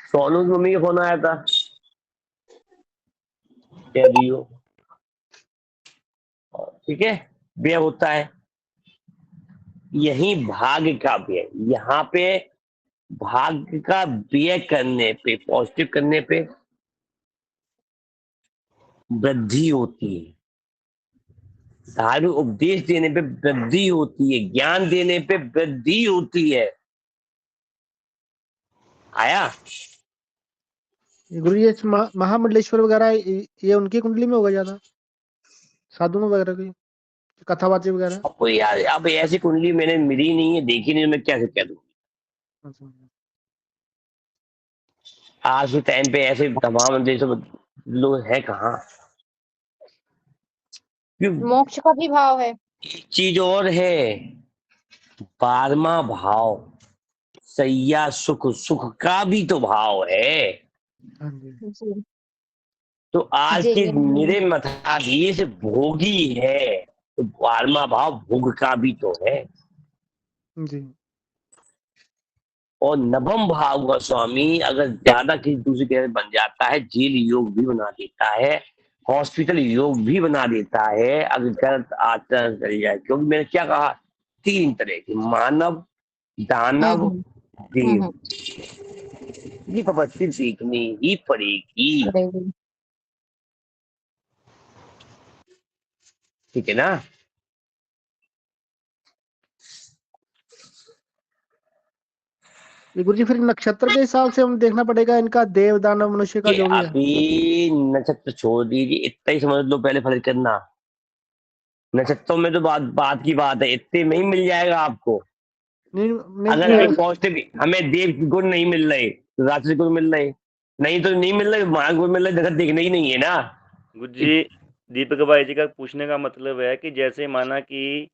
सोनू की मम्मी का फोन आया था, कह दियो, ठीक है, व्यय होता है। यही भाग्य का व्यय, यहाँ पे भाग्य का व्यय करने पे, पॉजिटिव करने पे वृद्धि होती है, धार्मिक उपदेश देने पे वृद्धि होती है, ज्ञान देने पे वृद्धि होती है। आया? गुरु जी ये महामंडलेश्वर वगैरह ये उनकी कुंडली में होगा ज्यादा, साधुओं वगैरह की कथावाची वगैरह? अब कोई यार, अब ऐसी कुंडली मैंने मिली नहीं है, देखी नहीं, मैं कैसे कह दूं। अच्छा। आज के टाइम पे ऐसे तमाम देशों में लोग है कहाँ। मोक्ष का भी भाव है। एक चीज और है, 12वां भाव सैया सुख, सुख का भी तो भाव है। हाँ जी। जी तो आज जी के जी मेरे मताधीश भोगी है, तो 12वां भाव भोग का भी तो है। जी और नवम भाव का स्वामी अगर ज्यादा किसी दूसरे ग्रह में बन जाता है, जेल योग भी बना देता है, हॉस्पिटल योग भी बना देता है, अगर गलत आचरण कर जाए। क्योंकि मैंने क्या कहा, 3 तरह के, मानव, दानव, हम्म देव। हम्म ये प्रवृत्ति सीखनी ही पड़ेगी, पड़ेगी। ठीक है ना। ये गुरु जी फिर नक्षत्र के हिसाब से हम देखना पड़ेगा इनका, देव दानव मनुष्य का कि जो भी है। अभी नक्षत्र छोड़ दीजिए, इतना ही समझ लो, पहले फर्क करना। नक्षत्रों में तो बात की बात है, इतने में ही मिल जाएगा आपको। नहीं अगर हमें नहीं पॉजिटिव, हमें देव गुण नहीं मिल रहे, राक्षस गुण मिल रहे, नहीं तो नहीं मिल रहे, महान गुण मिल रहे, जगत देखना ही नहीं है ना। गुरु जी, दीपक भाई जी का पूछने का मतलब है कि जैसे माना कि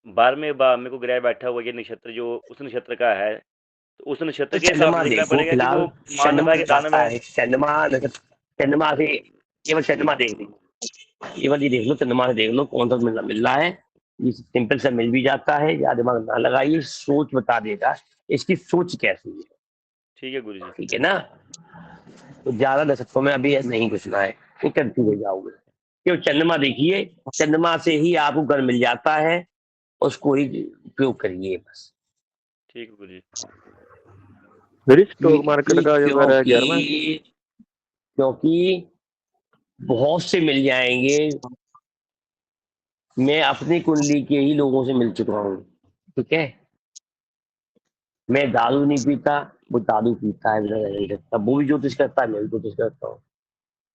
12वें भाव में कोई ग्रह बैठा हुआ, ये नक्षत्र जो उस नक्षत्र का है, तो उस नक्षत्र तो के हिसाब से चंद्रमा देखना देखो, पड़ेगा कि वो फिलहाल मानव चंद्रमा है कि दानव दिखाता है। है, चंद्रमा से केवल चंद्रमा देख लीजिए, केवल ये देख लो, चंद्रमा से देख लो कौन सा मिल रहा है। ये सिंपल सा मिल भी जाता है, या दिमाग ना लगाइए, सोच बता देगा इसकी सोच कैसी है, ठीक है गुरु जी। ठीक है ना। तो ज्यादा नक्षत्रों में अभी नहीं घुसना है, ये करती हो जाओगे। क्यों, चंद्रमा देखिए, चंद्रमा से ही आपको घर मिल जाता है, उसको ही उपयोग करिए बस। ठीक है गुरु जी। मेरी स्टॉक मार्केट का जो मेरा 11वां, क्योंकि बहुत से मिल जाएंगे, मैं अपनी कुंडली के ही लोगों से मिल चुका हूँ, ठीक है। मैं दारू नहीं पीता, वो दारू पीता है, मेरा नहीं रखता, वो भी ज्योतिष करता है, मैं भी ज्योतिष करता हूँ।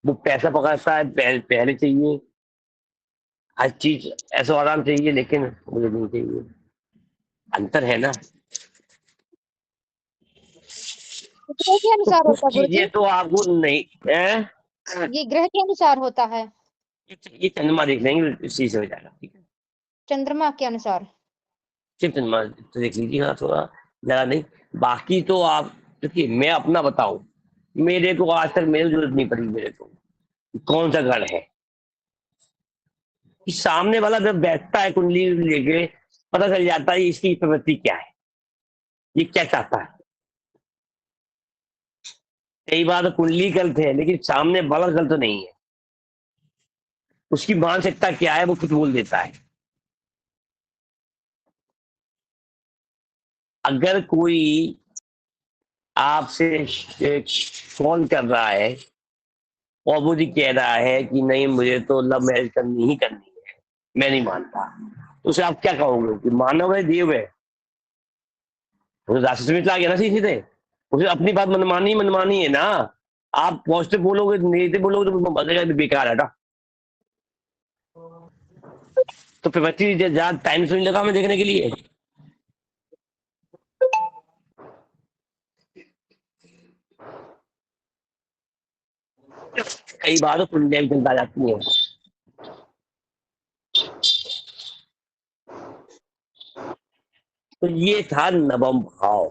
वो पैसा पकड़ता है, पहले चाहिए, हर चीज ऐसा आराम चाहिए, लेकिन मुझे नहीं चाहिए। अंतर है ना। तो ग्रह के तो अनुसार कुछ होता है गुरु जी, चीजें तो आपको नहीं है, ये ग्रह के अनुसार होता है, ये चंद्रमा देख लेंगे, इसी से हो जाएगा, ठीक है। चंद्रमा के अनुसार। सिर्फ चंद्रमा तो देख लीजिएगा, थोड़ा ज्यादा नहीं। बाकी तो आप देखिए, मैं अपना बताऊं, मेरे को आज तक मेरी जरूरत नहीं पड़ी, मेरे को कौन सा गढ़ है, कि सामने वाला जब बैठता है कुंडली लेके, पता चल जाता है इसकी प्रवृत्ति क्या है, ये क्या चाहता है। कई बार तो कुंडली गलत है, लेकिन सामने वाला गलत नहीं है, उसकी मानसिकता क्या है वो कुछ बोल देता है। अगर कोई आपसे कॉल कर रहा है और वो जी कह रहा है कि नहीं मुझे तो लव मैरिज करनी ही करनी है, मैं नहीं मानता, तो उसे आप क्या कहोगे कि मानव है, देव है? उसे राशि में चला गया ना सीधे, उसे अपनी बात मनमानी है ना। आप पॉजिटिव बोलोगे, नेगेटिव बोलोगे तो बदलेगा, बेकार है ना। तो फिर बच्ची ज्यादा टाइम तो नहीं लगा हमें देखने के लिए। कई बार तो कुंडलियां भी चलता जाती है। तो ये था नवम भाव,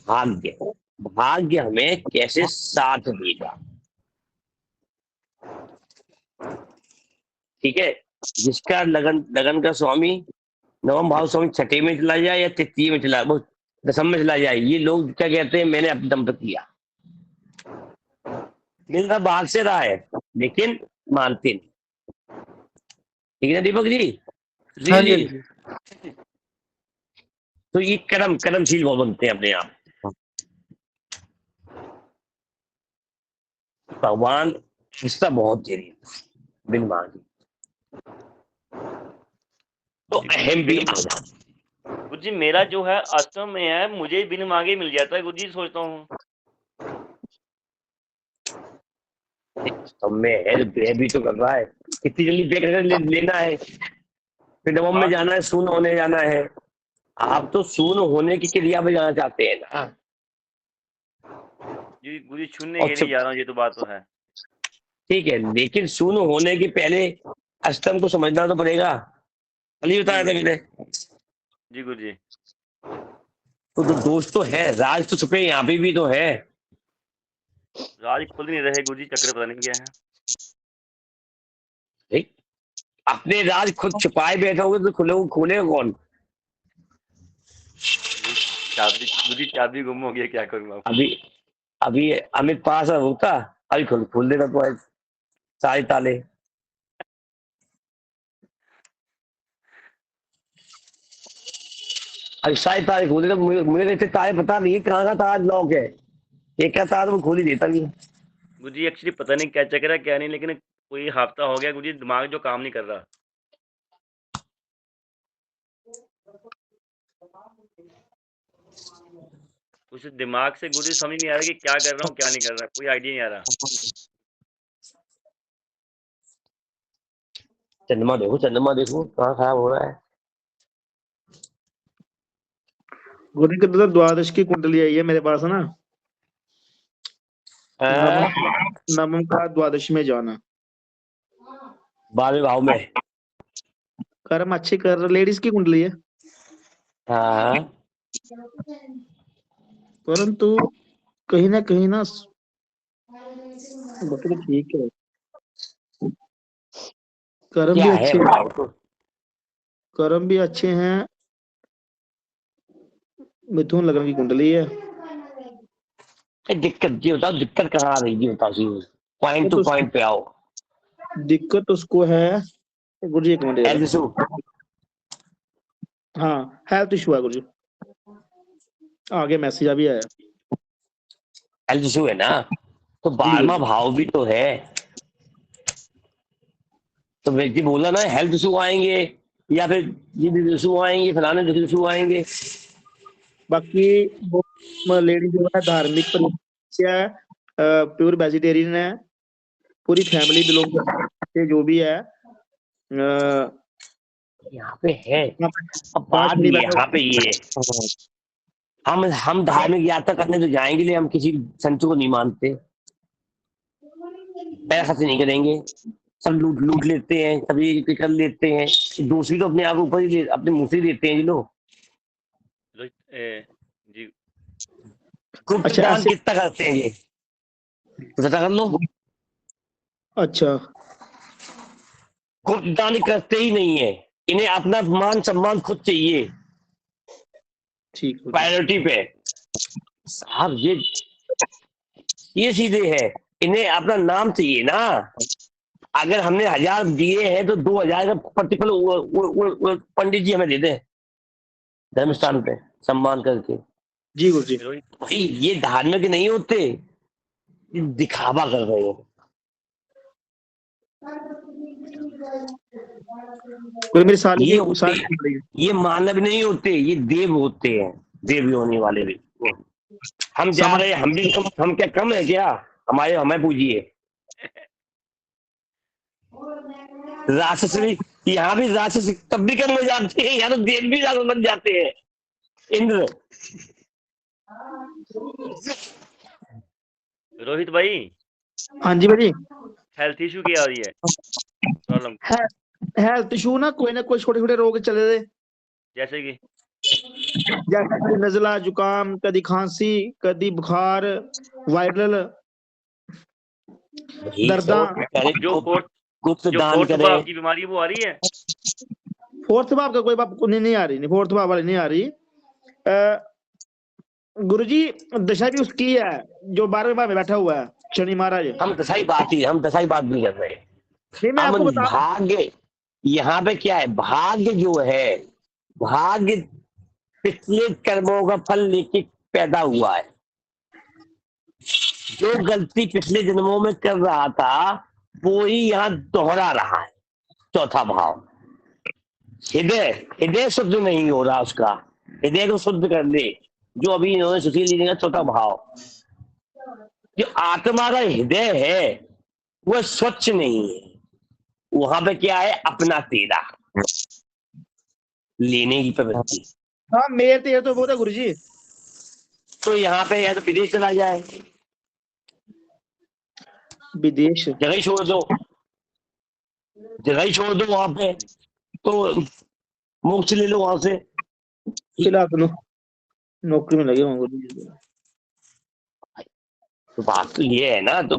भाग्य। भाग्य हमें कैसे साथ देगा, ठीक है। जिसका लगन लगन का स्वामी नवम भाव स्वामी छठे में चला जाए या तृतीय में चला, वो दसम में चला जाए, ये लोग क्या कहते हैं, मैंने अपने दम पर किया, मेरा भाग से रहा है, लेकिन मानते नहीं। ठीक है ना दीपक जी? हाँ सुशील जी, जी, हाँ जी। तो ये कर्मशील बहुत बनते हैं अपने आप। भगवान रिश्ता बहुत दे रही है बिन मांगे, तो जी अहम भी आ जाता गुरुजी, मेरा जो है अष्टम में है, मुझे बिन मांगे मिल जाता है गुरुजी, सोचता हूँ। है। तो मैं है तो ब्रेक भी तो कर रहा है, कितनी जल्दी ब्रेक लेना है, फिर डबम में हाँ जाना है, शून्य होने जाना है। आप तो शून्य होने की क्रिया में जाना चाहते हैं ना, जी गुरुजी, छूने और के लिए जा रहा हूँ, ये तो बात तो है। ठीक है, लेकिन शून्य होने के पहले अष्टम को समझना तो पड़ेगा। कल ही जी बताया था गुरुजी। मैंने। जी गुरुजी। तो दोस्त तो है, राज तो छुपे यहाँ पे भी तो है। राज खुल नहीं रहे गुरुजी, चक्कर पता नहीं क्या है। ठीक? अपने राज खुद छुपाए बैठोगे तो खोलेगा कौन? चाबी गुरुजी, चाबी गुम हो गई, क्या करूँ अब? अभी अभी अमित पास होता, अभी खोल देगा तो सारे ताले। अभी सारे ताले खोल देगा, मुझे इतने ताले पता नहीं है कहाँ का ताज लॉक है, एक का तार वो खोल ही देता नहीं। गुरुजी एक्चुअली पता नहीं क्या चक्कर है क्या नहीं, लेकिन कोई हफ्ता हो गया गुरुजी, दिमाग जो काम नहीं कर रहा। कुछ दिमाग से गुरुजी समझ नहीं आ रहा कि क्या कर रहा हूँ क्या नहीं कर रहा, कोई आइडिया नहीं आ रहा। चंद्रमा देखो कहाँ खराब हो रहा है। गुरु की तो द्वादश की कुंडली आई है मेरे पास ना, नवम का द्वादश में जाना। 12वें भाव में। कर्म अच्छे कर, लेडीज की कुंडली है, हाँ, परंतु कहीं ना बाकी तो ठीक है, कर्म क्या भी है अच्छे, बताओ तो। कर्म भी अच्छे हैं। मिथुन लग्न की कुंडली है। दिक्कत ये बताओ, दिक्कत कहाँ आ रही है बताओ, पॉइंट टू तो पॉइंट पे आओ। दिक्कत उसको है गुरु जी, एक मिनट हेल्थ जरा। इशू, हाँ, हेल्थ इशू है गुरु जी, आगे मैसेज अभी आया। हेल्थ इशू है ना, तो जी गुरु 12वां जी। भाव भी तो है। तो व्यक्ति बोला ना हेल्थ इशू आएंगे, या फिर ये इशू आएंगे, फलाने इशू आएंगे। बाकी वो लेडी जो है धार्मिक परिचय है, प्योर वेजिटेरियन है, पूरी फैमिली बिलोंग करती है, जो भी है यहाँ पे है। अब पांच बात महीने ये बैठा। यहाँ पे ये है, हम धार्मिक यात्रा करने तो जाएंगे, लेकिन हम किसी संत को नहीं मानते, पैसा खर्च नहीं करेंगे, सब लूट लूट लेते हैं, सब ये कर लेते हैं। दूसरी तो अपने आप ऊपर ही अपने मुंह से ही देते हैं ये लोग। जी गुप्त अच्छा दान ऐसे, कितना करते हैं ये पता कर लो। अच्छा गुप्त दान करते ही नहीं है, इन्हें अपना मान सम्मान खुद चाहिए, ठीक हो जी। प्रायोरिटी पे। साहब ये सीधे है, इन्हें अपना नाम चाहिए ना। अगर हमने 1000 दिए हैं तो 2000 का प्रतिफल पंडित जी हमें दे दें धर्म अच्छा स्थान पे सम्मान करके। जी गुरु जी। रोहित, भाई ये धार्मिक नहीं होते, ये दिखावा कर रहे हो। गुरु मेरी साली ये की होते, साली। ये मानव नहीं होते, ये देव होते हैं, देव होने वाले भी। हम जा समझ, रहे हैं, हम क्या कम है क्या? हमें पूजिए। राक्षस भी, यहाँ भी राक्षस तब भी कम हो जाते हैं, यहाँ तो देव भी राक्षस बन जाते हैं। इंद्र, रोहित भाई, हाँ जी भाई। हेल्थ इशू क्या आ रही है प्रॉब्लम? हेल्थ इशू ना कोई छोटे छोटे रोग चले थे, जैसे कि जैसे कभी नजला, जुकाम, कभी खांसी, कभी बुखार, वायरल वही दर्दा। तो पहले जो फोर्थ गुप्त जो दान फोर्थ करें। भाव की बीमारी वो आ रही है। फोर्थ भाव का कोई बात नहीं आ रही, नहीं फोर्थ भाव वाली नहीं आ रही। गुरुजी दशा भी उसकी है जो 12वें भाव में बैठा हुआ है, शनि महाराज। हम दसाई बात भी कर रहे हैं। नहीं मैं हम आपको बता, भाग्य यहाँ पे क्या है, भाग्य जो है, भाग्य पिछले कर्मों का फल लेके पैदा हुआ है। जो गलती पिछले जन्मों में कर रहा था वो ही यहाँ दोहरा रहा है। चौथा भाव हृदय, हृदय शुद्ध नहीं हो रहा उसका, हृदय को शुद्ध कर दे जो अभी इन्होंने सुशील जी ने कहा। चौथा भाव, जो आत्मा का हृदय है वह स्वच्छ नहीं है, वहां पे क्या है, अपना तेरा, लेने की प्रवृत्ति। हाँ मेरे तो ये तो बहुत है गुरुजी। तो यहाँ पे या तो विदेश चला जाए, विदेश जगह ही छोड़ दो, जगह ही छोड़ दो वहां पे, तो मोक्ष ले लो वहां से। फिलहाल तो नौकरी में लगे होंगे गुरुजी। तो बात तो ये है ना, तो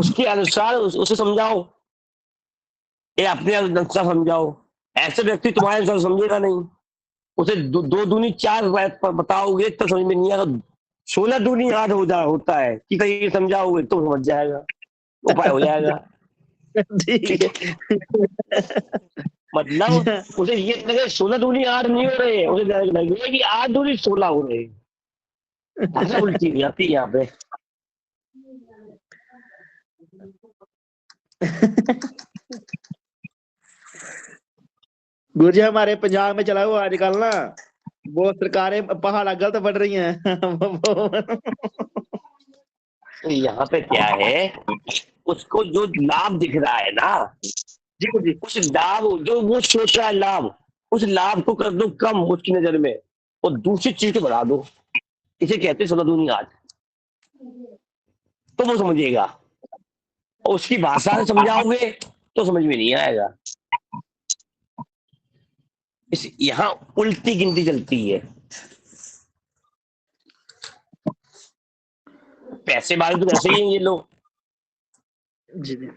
उसके अनुसार उसे समझाओ, ये अपने अनुसार समझाओ। ऐसे व्यक्ति तुम्हारे अनुसार समझेगा नहीं, उसे दो दूनी चार बात पर बताओगे तो समझ में नहीं आएगा। 16 दूनी 8 होता है कि कहीं समझाओगे तो समझ जाएगा, उपाय हो जाएगा। ठीक है। मतलब उसे ये लगे 16 दूनी 8 नहीं हो रहे, उसे लगे कि 8 दूनी 16 हो रहे। भाषा उल्टी हो जाती है यहाँ पे। गुरुजी हमारे पंजाब में चला हुआ आजकल ना, वो सरकारें पहाड़ गलत बढ़ रही हैं। तो यहाँ पे क्या है, उसको जो लाभ दिख रहा है ना, जी गुरुजी। उस लाभ जो वो सोच रहा है लाभ, उस लाभ को कर दो कम उसकी नजर में, और दूसरी चीज को बढ़ा दो। इसे कहते हैं 16 दूनी 8। तो वो समझेगा, और उसकी भाषा से समझाओगे तो समझ में नहीं आएगा। इस यहाँ उल्टी गिनती चलती है। पैसे वाले तो वैसे ही हैं ये लोग, जी जी।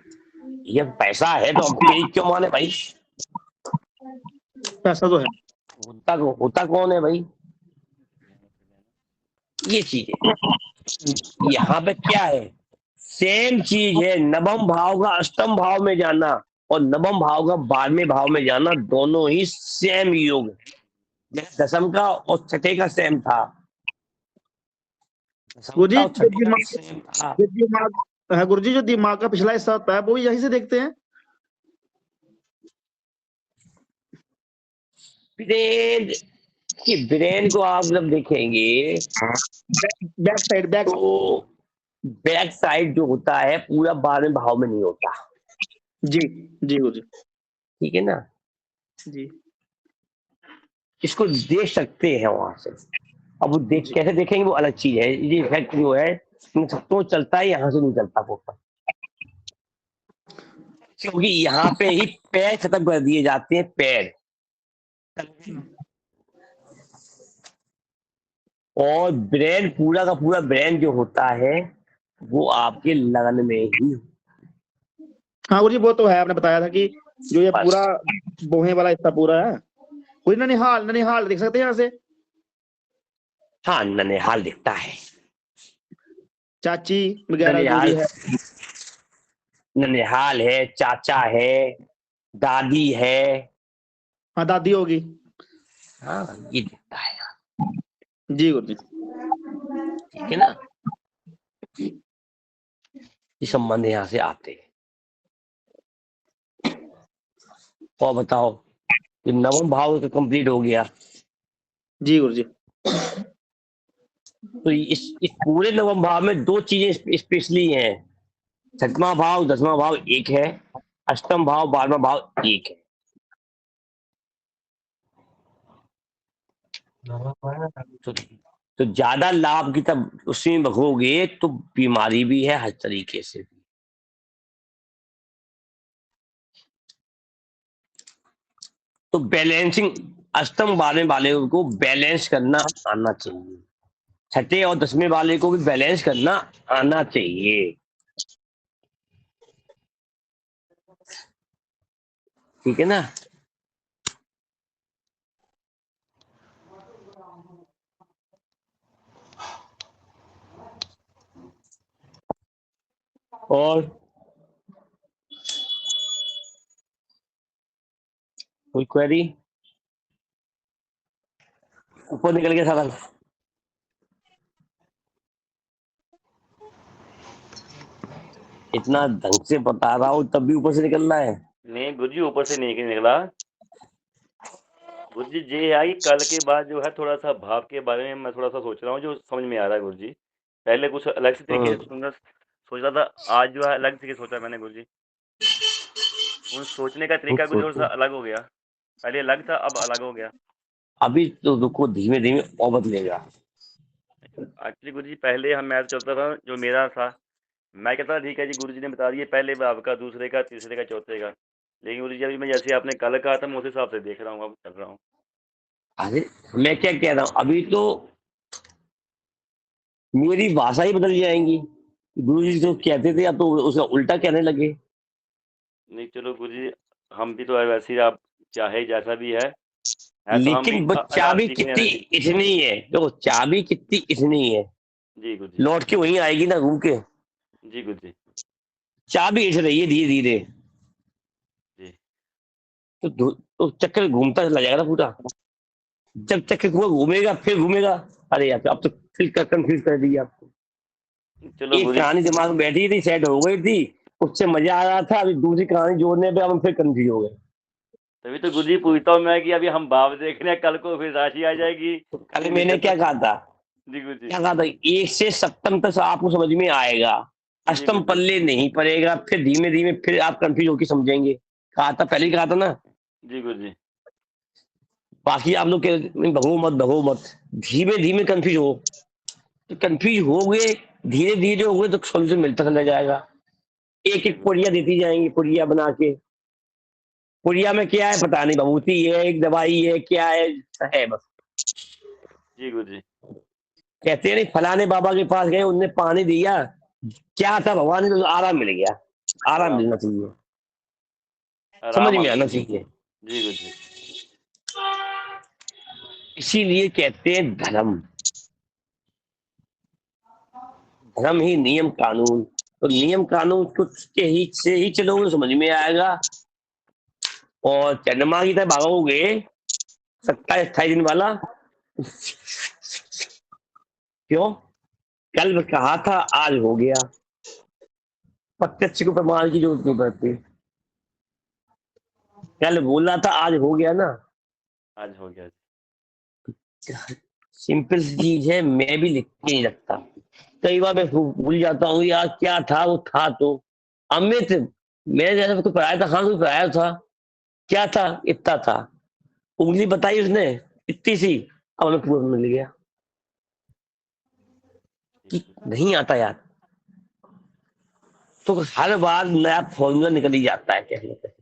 ये पैसा है तो हम तेरी क्यों माने भाई। पैसा तो है। होता कौन है भाई, ये चीज है। यहाँ पे क्या है, सेम चीज है, नवम भाव का अष्टम भाव में जाना और नवम भाव का 12वें भाव में जाना, दोनों ही सेम योग है। जैसे दसम का और छठे का सेम था, दसम का गुरुजी और छठे का सेम था। जो दिमाग है गुरुजी, जो दिमाग का पिछला हिस्सा होता है वो भी यहीं से देखते हैं। ब्रेन की, ब्रेन को आप जब देखेंगे बैक तो बैक साइड जो होता है पूरा 12वें भाव में नहीं होता। जी जी गुरुजी। ठीक है ना, जी इसको देख सकते हैं वहां से। अब वो देख जी कैसे देखेंगे वो अलग चीज है। ये इफेक्ट जो है इन सबको चलता है, यहाँ से नहीं चलता पोपट, क्योंकि यहाँ पे ही पैर खत्म कर दिए जाते हैं, पैर। और ब्रेन, पूरा का पूरा ब्रेन जो होता है वो आपके लगन में ही, हाँ गुरुजी वो तो है, आपने बताया था कि जो ये बस। पूरा बोहे वाला हिस्सा पूरा है। कोई ननिहाल ननिहाल देख सकते हैं यहाँ से। हाँ, ननिहाल दिखता है, चाची वगैरह जो भी ननिहाल, है। ननिहाल है, चाचा है, दादी है। हाँ दादी होगी। हाँ, ये दिखता है, जी गुरुजी। ठीक है ना। ये संबंध यहाँ से आते हैं। और बताओ, ये नवम भाव तो कंप्लीट हो गया, जी गुरुजी। तो इस पूरे नवम भाव में दो चीजें स्पेशली हैं। छठवां भाव 10वां भाव एक है, अष्टम भाव 12वां भाव एक है। तो ज्यादा लाभ की तब उसमें भगोगे तो बीमारी भी है हर तरीके से। तो बैलेंसिंग, अष्टम 12वें वाले को बैलेंस करना आना चाहिए, छठे और 10वें वाले को भी बैलेंस करना आना चाहिए। ठीक है ना। और कोई क्वेरी? ऊपर निकल गया सारा। इतना ढंग से बता रहा हूँ तब भी ऊपर से निकल रहा है। नहीं गुरुजी, ऊपर से नहीं निकला। गुरुजी ये है कि कल के बाद जो है थोड़ा सा भाव के बारे में मैं थोड़ा सा सोच रहा हूँ, जो समझ में आ रहा है गुरुजी। पहले कुछ अलग से तरीके से सोच रहा था, आज जो है अलग तरीके से सोचा मैंने गुरुजी। उन सोचने का तरीका कुछ थोड़ा सा अलग हो गया, पहले अलग था अब अलग हो गया। अभी तो रुको, धीमे धीमे और बदलेगा। एक्चुअली गुरुजी पहले मैं चलता था, जो मेरा था मैं कहता था ठीक है जी, गुरुजी ने बता दिया पहले भाव का, दूसरे का, तीसरे का, चौथे का। लेकिन गुरुजी अभी मैं जैसे आपने कल कहा था मैं उस हिसाब से देख रहा हूँ, अब कर रहा हूँ। अरे मैं क्या कह रहा हूँ, अभी तो मेरी भाषा ही बदल जाएंगी। गुरु जी जो कहते थे अब तो उसका उल्टा कहने लगे। नहीं चलो गुरुजी, हम भी तो है वैसे ही, आप चाहे जैसा भी है तो हम भी लेकिन वो आप चाबी सीखने कितनी हैं जी। इतनी है, देखो चाबी कितनी इतनी है, जी गुरुजी। लौट के वहीं आएगी ना घूम के। जी गुरुजी। चाबी ऐसे रही है धीरे धीरे, जी तो चक्कर घूमता चला जाएगा ना पूरा। जब चक्कर पूरा घूमेगा फिर घूमेगा। अरे यार अब तो फिर कंफ्यूज कर दिया आपको। चलो एक गुरुजी, कहानी दिमाग में बैठी थी, सेट हो गई थी, उससे मजा आ रहा था, अभी दूसरी कहानी जोड़ने पे हम फिर कंफ्यूज हो गए। तभी तो गुरुजी पूछता हूँ मैं कि अभी हम भाव देख रहे हैं, कल को फिर राशि आ जाएगी, तो कल फिर मैंने नक्षत्र। क्या कहा था, जी गुरुजी। क्या कहा था, 1 से 7 तक आपको समझ में आएगा, जी अष्टम गुरुजी। पल्ले नहीं पड़ेगा, फिर धीमे धीमे फिर आप कंफ्यूज होकर समझेंगे। कहा था, पहले ही कहा था ना। जी गुरुजी। बाकी आप लोग भगो मत भगो मत, धीमे धीमे कंफ्यूज हो, तो कंफ्यूज हो गए, धीरे धीरे हो गए तो सोल्यूशन मिलता चला जाएगा। एक एक पुड़िया देती जाएंगी, पुड़िया बना के। पुड़िया में क्या है पता नहीं, भभूति है, एक दवाई है, क्या है बस। जी गुरुजी। कहते हैं नहीं, फलाने बाबा के पास गए, उनने पानी दिया, क्या था, भगवान ने तो आराम मिल गया। आराम आराम, मिलना चाहिए, समझ आराम आ में आना गया। चाहिए। जी गुरुजी। इसीलिए कहते हैं धर्म, धर्म ही नियम कानून। तो नियम कानून कुछ के ही से ही चलोगे तो समझ में आएगा। और चंद्रमा की तरह भागोगे 27-28 दिन वाला, क्यों, कल कहा था आज हो गया, प्रत्यक्ष को प्रमाण की जरूरत नहीं पड़ती। कल बोला था आज हो गया ना। आज हो गया। सिंपल सी चीज है, मैं भी लिख के नहीं रखता। कई बार मैं भूल जाता हूँ यार, क्या था वो था तो। अमित, मैंने जैसे कुछ पढ़ाया था, हाँ कुछ पढ़ाया था, क्या था, इतना था, उंगली बताई उसने इतनी सी, अब हमें पूरा मिल गया कि नहीं आता यार। तो हर बार नया फॉर्मूला निकल ही जाता है कैसे ना कैसे।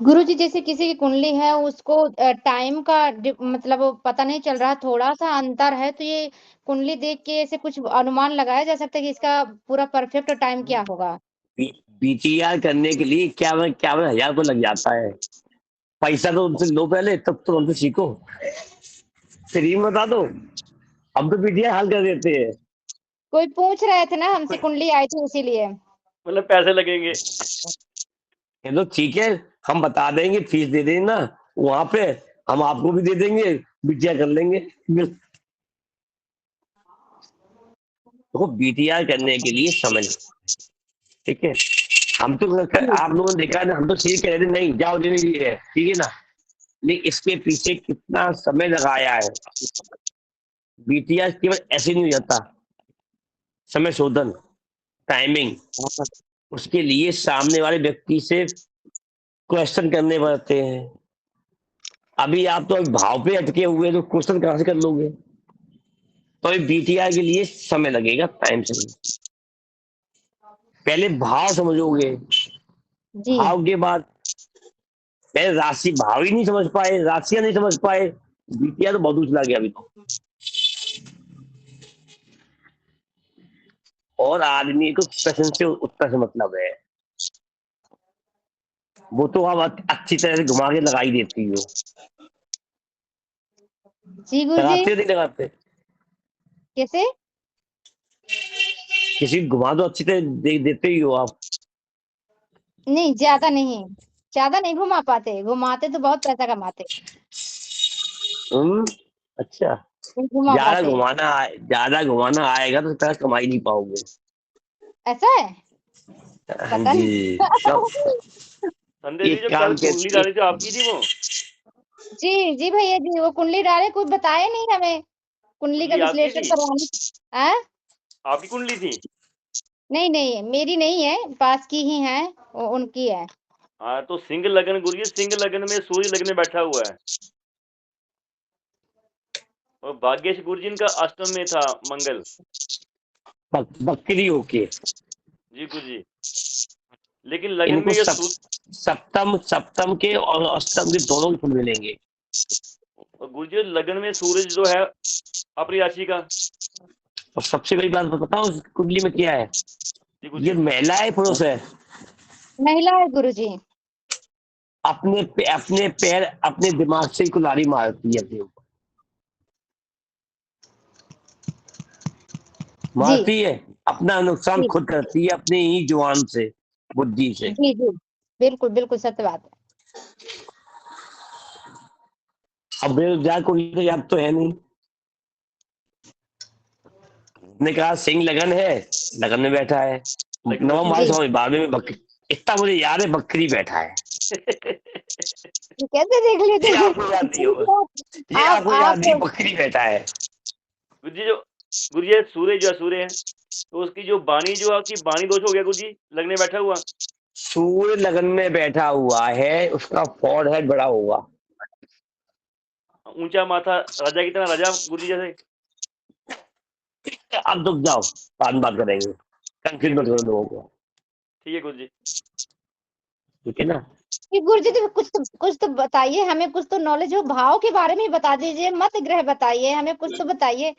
गुरुजी जैसे किसी की कुंडली है उसको टाइम का मतलब पता नहीं चल रहा, थोड़ा सा अंतर है, तो ये कुंडली देख के ऐसे कुछ अनुमान लगाया जा सकता है कि इसका पूरा परफेक्ट टाइम क्या होगा? बीटीआर करने के लिए क्या 51,000 को लग जाता है। पैसा तो उनसे लो पहले, तब तो उनसे सीखो, फ्री में बता दो, हम तो बीटीआर हल कर देते हैं। कोई पूछ रहे थे ना हमसे, कुंडली आई थी इसीलिए। मतलब पैसे लगेंगे। ये तो ठीक है, हम बता देंगे, फीस दे देना वहां पे, हम आपको भी दे देंगे, बीटीआर कर लेंगे। देखो बीटीआर करने के लिए समय लगता है, ठीक है। हम तो आप लोगों ने देखा ना, हम तो ठीक कह रहे थे नहीं जाओ देने के लिए, ठीक है ना, लेकिन इसके पीछे कितना समय लगाया है। बीटीआर केवल ऐसे नहीं हो जाता, समय शोधन, टाइमिंग, उसके लिए सामने वाले व्यक्ति से क्वेश्चन करने पड़ते हैं। अभी आप तो भाव पे अटके हुए, तो क्वेश्चन कहां से कर लोगे। तो बीटीआर के लिए समय लगेगा, टाइम चाहिए। पहले भाव समझोगे, जी भाव के बाद, पहले राशि, भाव ही नहीं समझ पाए, राशियां नहीं समझ पाए, बीटीआर तो बहुत उछला गया अभी तो। और आदमी को प्रश्न से उत्तर से मतलब है, वो तो आप अच्छी तरह से घुमा के लगाई देती हो। जी गुरुजी। लगाते हो नहीं लगाते, कैसे? किसी को घुमा दो अच्छी तरह देते ही हो आप। नहीं, ज्यादा नहीं। ज्यादा नहीं घुमा पाते, घुमाते तो बहुत पैसा कमाते, अच्छा, नहीं घुमा पाते। ज्यादा घुमाना आएगा तो पैसा कमा ही नहीं पाओगे। ऐसा है? हाँ पता जी, नहीं। सब संध्या जी एक जो काम कल कुंडली डाली थी आपकी थी वो? जी भैया जी, वो कुंडली डाले, कोई बताया नहीं हमें, कुंडली का कुंडली आपकी विश्लेषण थी? करवाने। हैं? आपकी कुंडली थी? नहीं, मेरी नहीं है, पास की ही है, उनकी है। हाँ, तो सिंह लगन गुरुजी, सिंह लगन में सूर्य लगन में बैठा हुआ है और भाग्येश गुरुजी इनका अष्टम में था मंगल। बकरी होके जी गुरुजी, लेकिन लगन इनको में ये सप्तम के और अष्टम के दोनों फल मिलेंगे। और गुरुजी लगन में सूरज जो है अपनी राशि का। और सबसे बड़ी बात बताओ उस कुंडली में क्या है, जी ये गुरुजी, महिला है पुरुष है? महिला है गुरुजी। अपने पैर अपने दिमाग से कुल्हाड़ी मारती है अपने ऊपर, मारती है, अपना नुकसान जी खुद करती है अपनी ही जुबान से, बुद्धि से। जी जी, बिल्कुल सत्य बात है। अब बेरोजगार कुंडली तो याद तो है नहीं, ने कहा सिंह लगन है, लगन में बैठा है, लगन में नवम जी, समझ बाद में बकरी, इतना मुझे याद है बकरी बैठा है। ये कैसे देख ये लेते हैं? आपको याद नहीं होगा, ये आप आपको याद नहीं, बकरी बैठा है। गुरुजी जो गुरुजी सूर्य जो है सूर्य है, तो उसकी जो बाणी जो है, उसकी बाणी दोष हो गया गुरुजी, लगने बैठा हुआ। सूर्य लगन में बैठा हुआ है, उसका फॉर हेड बड़ा होगा, ऊंचा माथा, राजा की तरह, राजा गुरुजी जैसे। अब रुक जाओ, बाद में बात करेंगे, कंफ्यूज मत करो लोगों को, ठीक है गुरुजी। ठीक है ना? गुरुजी जी कुछ तो बताइए हमें, कुछ तो नॉलेज हो, भाव के बारे में ही बता दीजिए, मत ग्रह बताइए हमें, कुछ तो बताइए।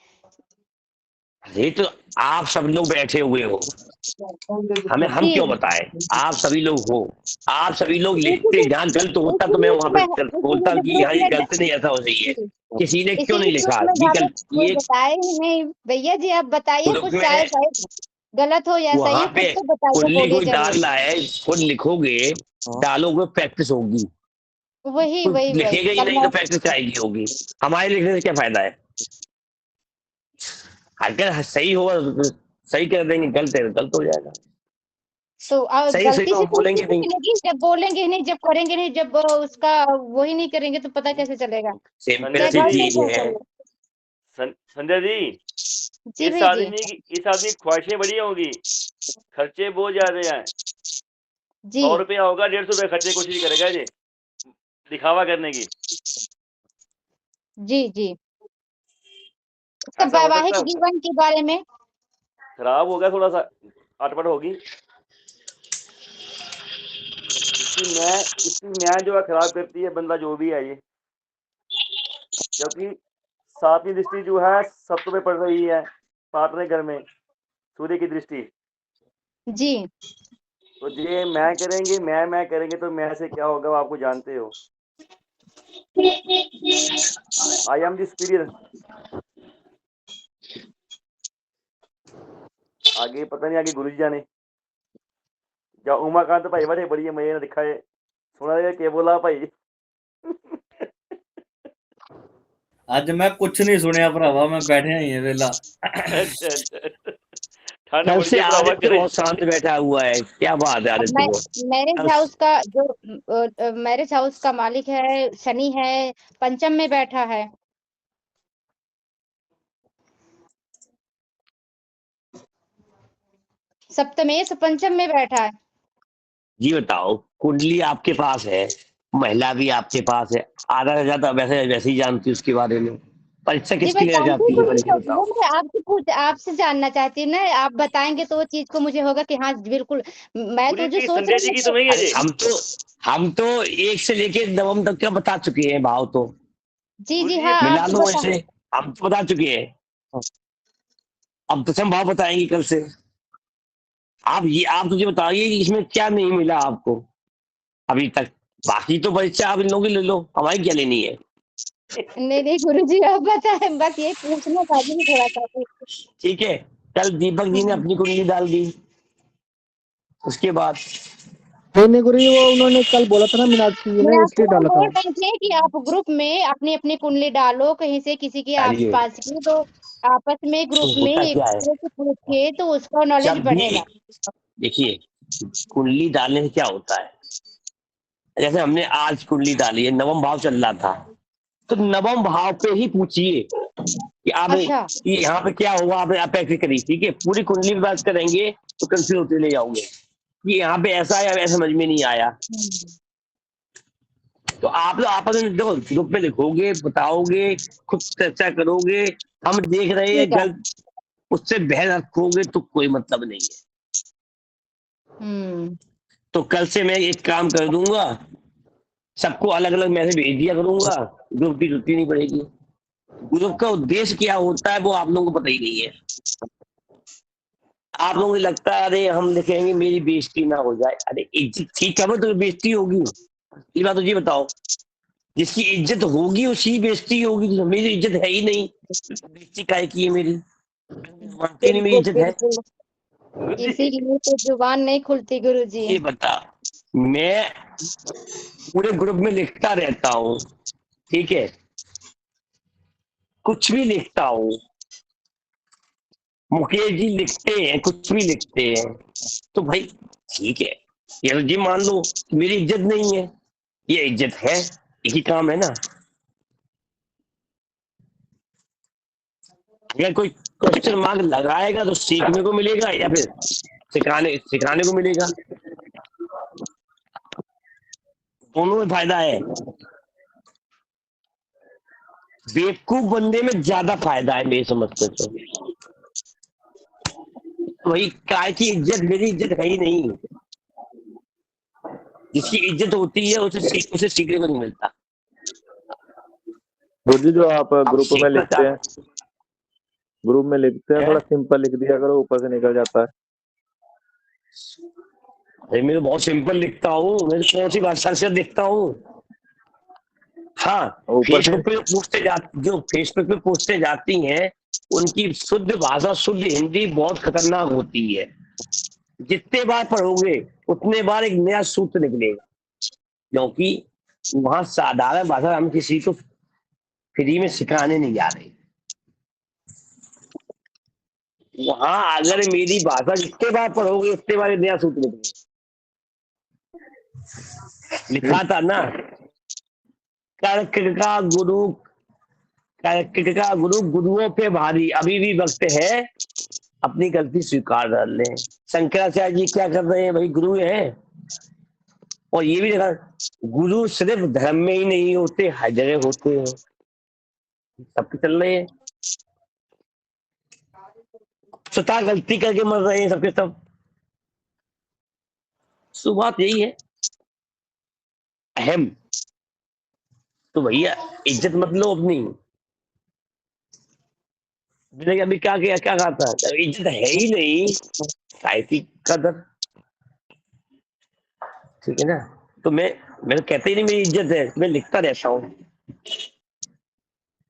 अरे तो आप सब लोग बैठे हुए हो, हम जी क्यों बताएं, आप सभी लोग हो, आप सभी लोग लिखते, इसीलिए जहाँ गलत होता तो मैं इसीलिए वहां तो पे इसीलिए बोलता तो कि ग्रुप हाँ ये में गलत नहीं, ऐसा हो सही है। जी, किसी ने क्यों नहीं इसीलिए लिखा ग्रुप में ये डाले, गलत, कोई ये बताए ही नहीं। भैया जी आप बताइए, ग्रुप कुछ में चाहे चाहे गलत हो या वहां सही, कुछ पे तो बताइए, कुंडली बोलिए कोई जरूर। डाल रहा है, खुद लिखोगे, डालोगे, प्रैक्टिस होगी, वही कोई वही वही लिखेगा ही कल नहीं मैं तो प्रैक्टिस आएगी होगी, हमारे लिखने से क्या फायदा है? अगर सही होगा तो सही कर देंगे, गलत है तो गलत हो जाएगा, तो सही सही गलती तो से हम तो बोलेंगे कैसे नहीं। मिलेगी, जब बोलेंगे नहीं, जब करेंगे नहीं, जब उसका वही नहीं करेंगे तो पता कैसे चलेगा, सिंपल संध्या क्या सी गलत जी, है चीज क्या है। सही है। संध्या जी, जी भैया जी। इस आदमी की ख्वाहिशें बड़ी होंगी, खर्चे बहुत ज्यादा हैं। जी 100 रुपया होगा, 150 रुपया खर्चे की कोशिश करेगा ये, दिखावा करने की। जी जी, उसका ऐसा हो सकता वैवाहिक है? जीवन के बारे में। खराब हो गया, थोड़ा सा अटपट होगी, इसकी मैं जो है खराब करती है, बंदा जो भी है ये, क्योंकि 7वीं दृष्टि जो है 7 पे पड़ रही है, 7वें घर में सूर्य की दृष्टि। जी तो ये मैं करेंगे, मैं करेंगे तो मैं से क्या होगा वो आपको जानते हो। I am the superior. आगे पता नहीं, आगे गुरु जी जाने। या उमाकांत भाई बड़े बड़ी मजे ने दिखा है, सुना के बोला भाई। ਅੱਜ मैं कुछ नहीं सुनिया भरावा, मैं बैठे ही है वेला। अच्छा अच्छा, ठंड कल बड़ी से है भरावा आदित्य करे। बहुत शांत बैठा हुआ है, क्या बात है अब आदित्य को? मैरिज कल हाउस का जो मैरिज हाउस का मालिक है शनि है, पंचम में बैठा है। सप्तमेश पंचम में बैठा है। जी बताओ, कुंडली आपके पास है, महिला भी आपके पास है, आधा से ज्यादा वैसे ही जानती है उसके बारे में, परीक्षा जी मैं किसकी लेना जानती चाहती है, हूँ, पहले ये बताओ। वो मैं आपसे जानना चाहती हूँ ना, आप बताएंगे तो वो चीज को मुझे होगा कि हाँ बिल्कुल, मैं गुरु तो जो जी सोच संध्या रही जी हूँ की तो नहीं है अरे जी। हम तो एक से लेके नवम तक क्या बता चुके हैं भाव तो, जी गुरु जी जी हाँ आप मिला तो लो बता। ऐसे, हम तो बता चुके हैं, अब दसम भाव बताएंगे कल से। आप मुझे बताइए कि इसमें क्या नहीं मिला आपको अभी तक, बाकी तो परीक्षा आप इन लोगों की ले लो, हमारी क्या लेनी है? नहीं गुरु जी आप बताएं, बस ये पूछना था जी थोड़ा सा। ठीक है, कल दीपक जी ने हम्म, अपनी कुंडली डाल दी, उसके बाद नहीं गुरु जी, वो उन्होंने कल बोला था ना मीनाक्षी जी मैं ने, आपको इसलिए डाला था। बोल रहे थे कि आप ग्रुप में अपनी कुंडली डालो कहीं से, किसी के चलिए, आस-पास की, तो आपस में तो ग्रुप में होता एक क्या है, दूसरे से पूछिए तो उसका नॉलेज जब बढ़ेगा। भी देखिए कुंडली डालने से क्या होता है, जैसे हमने आज कुंडली डाली है, नवम भाव चल रहा था, तो नवम भाव पे ही पूछिए कि आप अच्छा। कि यहाँ पे क्या होगा, आप ऐसे करिए, ठीक है। पूरी कुंडली पे बात करेंगे तो कंफ्यूज होते ले जाओगे कि यहाँ पे ऐसा है, ऐसा समझ में नहीं आया। हुँ। तो आप लोग आपस में देखो, ग्रुप में लिखोगे, बताओगे, खुद चर्चा करोगे, हम देख रहे हैं ठीक है। गलत, उससे बहस रखोगे तो कोई मतलब नहीं है। हुँ। तो कल से मैं एक काम कर दूंगा, सबको अलग अलग मैसेज भेज दिया करूंगा, ग्रुप की जरूरत ही नहीं पड़ेगी। ग्रुप का उद्देश्य क्या होता है वो आप लोगों को पता ही नहीं है। आप लोगों को लगता है अरे हम लिखेंगे मेरी बेइज्जती ना हो जाए, अरे इज्जत ठीक है तो बेइज्जती होगी, ये बात तो जी बताओ। जिसकी इज्जत होगी उसी बेइज्जती होगी, तो मेरी इज्जत है ही नहीं, बेइज्जती काहे की है मेरी, मानती नहीं मेरी बिल्कुल, इज्जत है। बिल्कुल। इसीलिए तो जुबान नहीं खुलती गुरुजी। ये बता, मैं पूरे ग्रुप में लिखता रहता हूँ, ठीक है, कुछ भी लिखता हूँ, मुकेश जी लिखते हैं, कुछ भी लिखते हैं, तो भाई ठीक है, ये तो जी मान लो कि मेरी इज्जत नहीं है, ये इज्जत है, एक ही काम है ना। अगर कोई क्वेश्चन मार्क लगाएगा तो सीखने को मिलेगा या फिर सिखाने को मिलेगा, दोनों में फायदा है। बेवकूफ बंदे में ज्यादा फायदा है मेरी समझ से। तो वही काय की इज्जत, मेरी इज्जत है ही नहीं, जिसकी इज्जत होती है उसे सीखने को नहीं मिलता। गुरु जी, जो आप अब ग्रुप में सीखना लिखते हैं, ग्रुप में लिखते हैं, है, थोड़ा सिंपल लिख दिया करो, ऊपर से निकल जाता है। अरे मैं तो बहुत सिंपल लिखता हूँ, मैं तो कौन सी भाषा से लिखता हूँ। हाँ, और ऊपर से जो फेसबुक पे पूछते जाती हैं, उनकी शुद्ध भाषा, शुद्ध हिंदी बहुत खतरनाक होती है। जितने बार पढ़ोगे उतने बार एक नया सूत्र निकलेगा, क्योंकि वहां साधारण भाषा हम किसी को फ्री में सिखाने नहीं जा रहे। वहां अगर मेरी भाषा जितने बार पढ़ोगे उतने बार एक नया सूत्र निकलेगा। लिखा था ना, कर्क का गुरु गुरुओं पे भारी, अभी भी वक्त है अपनी गलती स्वीकार कर लें। शंकराचार्य जी क्या कर रहे हैं भाई, गुरु हैं। और ये भी देखा, गुरु सिर्फ धर्म में ही नहीं होते, हर जगह होते हैं, सबके चल रहे हैं, स्वतः गलती करके मर रहे हैं सबके सब। सो बात यही है, अहम तो भैया इज्जत मत लो अपनी। मैंने अभी क्या किया, क्या कहा था, जब इज्जत है ही नहीं साहित्य कदर, ठीक है ना। तो मैं तो कहते ही नहीं मेरी इज्जत है, मैं लिखता रहता हूँ,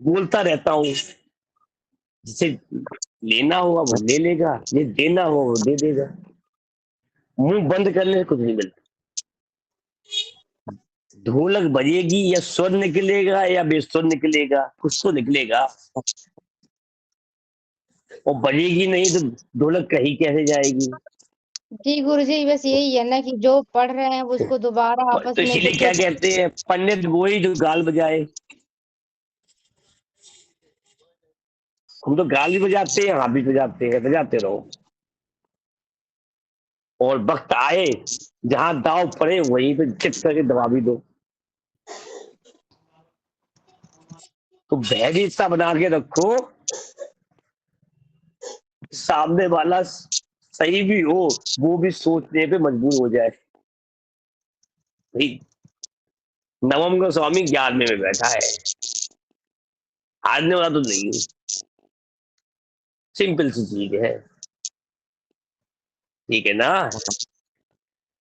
बोलता रहता हूँ, जिसे लेना होगा वो ले लेगा, ये देना होगा वो दे देगा। मुंह बंद करने से कुछ नहीं मिलता। ढोलक बजेगी या स्वर निकलेगा या बेस्वर निकलेगा, कुछ तो निकलेगा, और बजेगी नहीं तो ढोलक कहीं कैसे जाएगी। जी गुरुजी, बस यही है ना कि जो पढ़ रहे हैं उसको दोबारा आपस तो में इसीलिए कुछ क्या कहते हैं, पंडित वही जो गाल बजाए। हम तो गाल भी बजाते हैं, हाथ भी बजाते हैं, बजाते रहो, और वक्त आए जहां दाव पड़े वहीं पे चित करके दबा भी दो। तो धैर्यता बना के रखो, सामने वाला सही भी हो वो भी सोचने पे मजबूर हो जाए। भाई नवम गोस्वामी 11वें में बैठा है, हारने वाला तो नहीं हूं, सिंपल सी चीज है, ठीक है ना।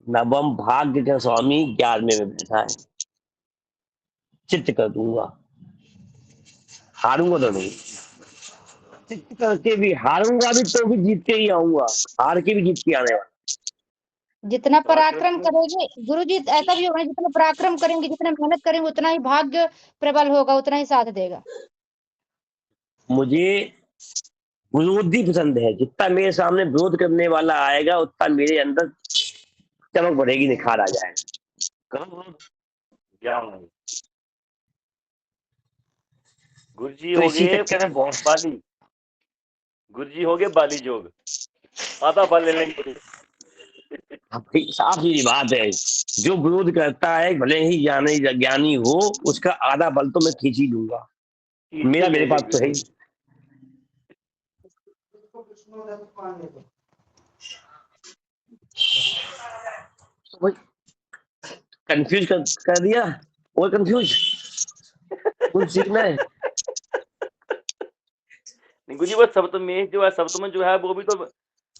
नवम भाग्य का स्वामी 11वें में बैठा है, चित्त कर दूंगा, हारूंगा तो नहीं, चित्त करके भी हारूंगा भी तो भी जीत के ही आऊंगा, हार के भी जीत के आने वाला। जितना पराक्रम पराक्रम करोगे गुरुजी, ऐसा भी होगा जितना पराक्रम करेंगे, जितना मेहनत करेंगे, उतना ही भाग्य प्रबल होगा, उतना ही साथ देगा। मुझे विरोधी पसंद है। जितना मेरे सामने विरोध करने वाला आएगा, उतना मेरे अंदर चमक बढ़ेगी, निखार आ जाएगा। करो विरोध। ज्ञान नहीं। गुरुजी तो हो इसी गए चक्कर में बहुत बाली, गुरुजी हो गए बाली जोग, आधा बल ले लेंगे। साफ सीधी बात है। जो विरोध करता है, भले ही ज्ञानी हो, उसका आधा बल तो मैं खींच ही लूंगा। मेरा मेरे पास तो है ही। कंफ्यूज कर दिया, और कंफ्यूज कुछ सीखना है। गुरुजी वो सप्तमेश जो है, सप्तम जो है वो भी तो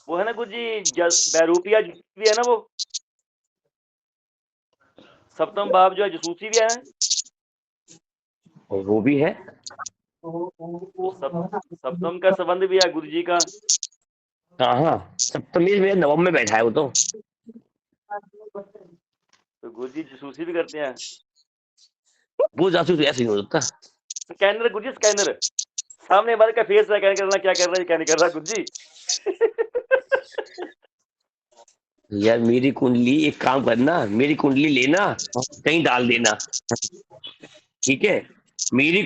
वो है ना गुरुजी, बैरूपिया भी है ना, वो सप्तम भाव जो है जसूसी भी है। और वो भी है। सप्तम का संबंध भी है गुरुजी का। हाँ, सप्तमी मेरे नवम में बैठा है वो तो गुरुजी जसूसी भी करते हैं। वो जासूस ऐसे नहीं हो सकता। स्कैनर गुरुजी, स्कैनर सामने वाले का फेस स्कैन करना, क्या कर रहा है क्या नहीं कर रहा गुरुजी। यार मेरी कुंडली, एक काम करना, मेरी कुंडली लेना, कहीं डाल देना, ठीक है? मेरी